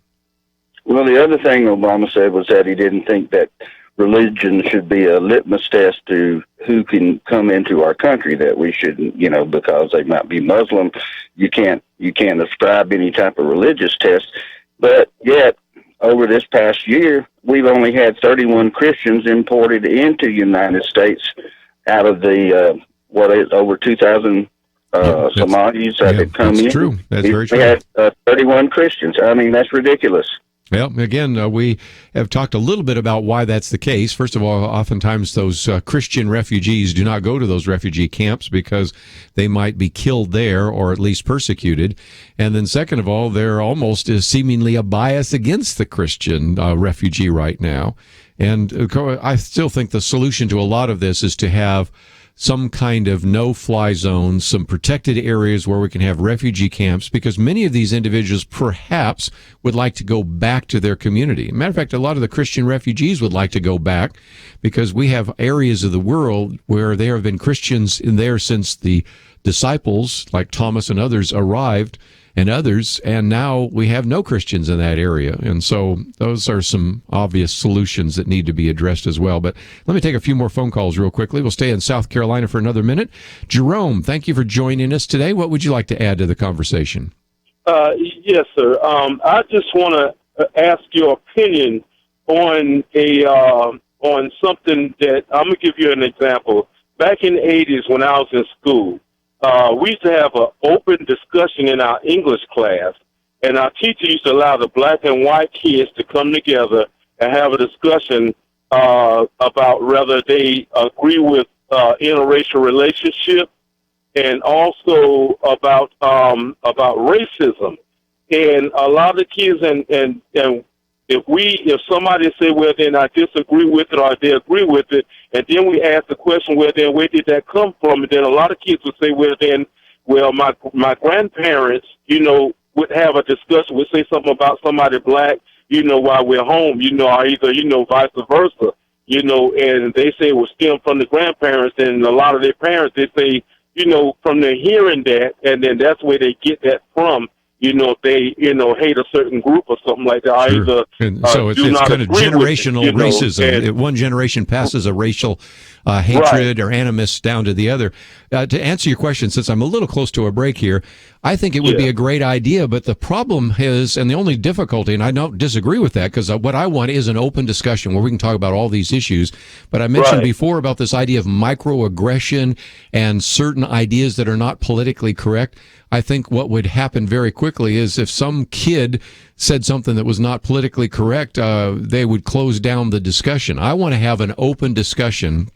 Well, the other thing Obama said was that he didn't think that religion should be a litmus test to who can come into our country, that we shouldn't, you know, because they might be Muslim, you can't ascribe any type of religious test. But yet, over this past year, we've only had 31 Christians imported into the United States out of the, over 2,000 Somalis that have come in. That's true. That's very true. We had 31 Christians. I mean, that's ridiculous. Well, again, we have talked a little bit about why that's the case. First of all, oftentimes those Christian refugees do not go to those refugee camps because they might be killed there or at least persecuted. And then second of all, there almost is seemingly a bias against the Christian refugee right now. And I still think the solution to a lot of this is to have some kind of no-fly zone, some protected areas where we can have refugee camps, because many of these individuals perhaps would like to go back to their community. Matter of fact, a lot of the Christian refugees would like to go back because we have areas of the world where there have been Christians in there since the disciples, like Thomas and others, arrived, and now we have no Christians in that area. And so those are some obvious solutions that need to be addressed as well. But let me take a few more phone calls real quickly. We'll stay in South Carolina for another minute. Jerome, thank you for joining us today. What would you like to add to the conversation? Yes, sir. I just want to ask your opinion on on something that I'm gonna give you an example. Back in the '80s, when I was in school, we used to have an open discussion in our English class, and our teacher used to allow the black and white kids to come together and have a discussion about whether they agree with interracial relationship, and also about racism. And a lot of the kids, and if somebody say, well, then I disagree with it, or they agree with it, and then we ask the question, well, then where did that come from? And then a lot of kids would say, well, my grandparents, would have a discussion, would say something about somebody black, while we're home, or either, vice versa, and they say it was stemmed from the grandparents, and a lot of their parents, they say, from their hearing that, and then that's where they get that from. If they, hate a certain group or something like that. Sure. Either, and so it's kind of generational racism. One generation passes a racial hatred or animus down to the other. To answer your question, since I'm a little close to a break here, I think it would be a great idea, but the problem is, and the only difficulty, and I don't disagree with that, because what I want is an open discussion where we can talk about all these issues. But I mentioned before about this idea of microaggression and certain ideas that are not politically correct. I think what would happen very quickly is if some kid said something that was not politically correct, they would close down the discussion. I want to have an open discussion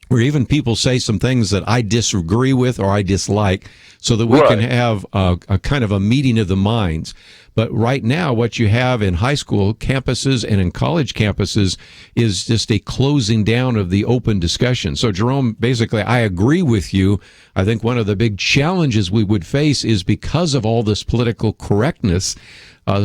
where even people say some things that I disagree with or I dislike, so that we can have a kind of a meeting of the minds. But right now, what you have in high school campuses and in college campuses is just a closing down of the open discussion. So, Jerome, basically, I agree with you. I think one of the big challenges we would face is because of all this political correctness,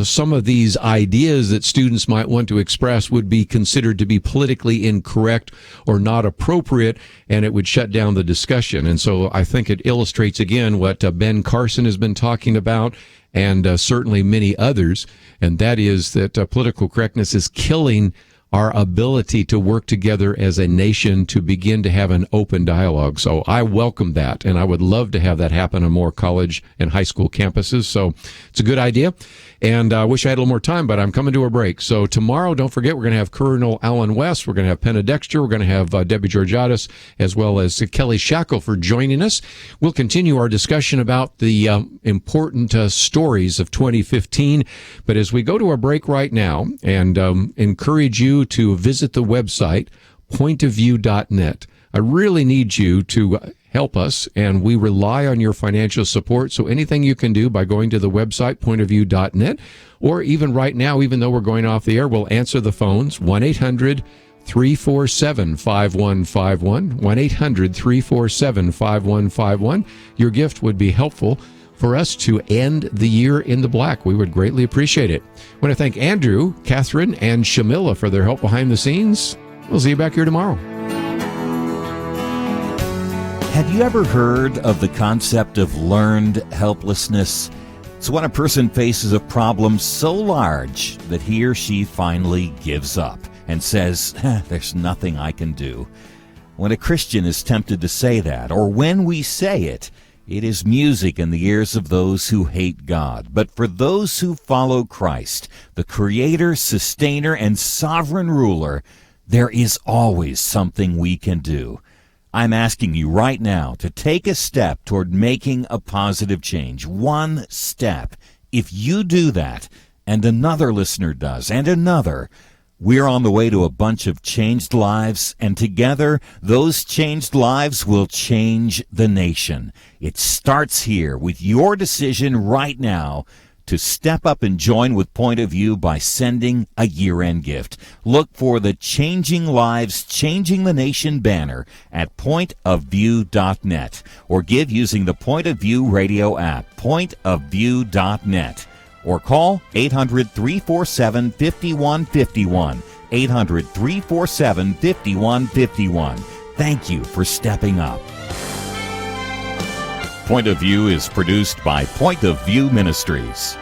some of these ideas that students might want to express would be considered to be politically incorrect or not appropriate, and it would shut down the discussion. And so I think it illustrates again what Ben Carson has been talking about, and certainly many others, and that is that political correctness is killing our ability to work together as a nation to begin to have an open dialogue. So I welcome that, and I would love to have that happen on more college and high school campuses. So it's a good idea, and I wish I had a little more time, but I'm coming to a break. So tomorrow, don't forget, we're going to have Colonel Alan West, we're going to have Penna Dexter, we're going to have Debbie Georgiadis, as well as Kelly Shackelford joining us. We'll continue our discussion about the important stories of 2015, but as we go to a break right now, and encourage you to visit the website, pointofview.net. I really need you to help us, and we rely on your financial support. So anything you can do by going to the website, pointofview.net, or even right now, even though we're going off the air, we'll answer the phones, 1-800-347-5151, 1-800-347-5151. Your gift would be helpful for us to end the year in the black. We would greatly appreciate it. I want to thank Andrew, Catherine, and Shamila for their help behind the scenes. We'll see you back here tomorrow. Have you ever heard of the concept of learned helplessness? It's when a person faces a problem so large that he or she finally gives up and says, there's nothing I can do. When a Christian is tempted to say that, or when we say it, it is music in the ears of those who hate God. But for those who follow Christ, the Creator, Sustainer, and Sovereign Ruler, there is always something we can do. I'm asking you right now to take a step toward making a positive change. One step. If you do that, and another listener does, and another, we're on the way to a bunch of changed lives, and together, those changed lives will change the nation. It starts here with your decision right now to step up and join with Point of View by sending a year-end gift. Look for the Changing Lives, Changing the Nation banner at pointofview.net, or give using the Point of View radio app, pointofview.net. Or call 800-347-5151, 800-347-5151. Thank you for stepping up. Point of View is produced by Point of View Ministries.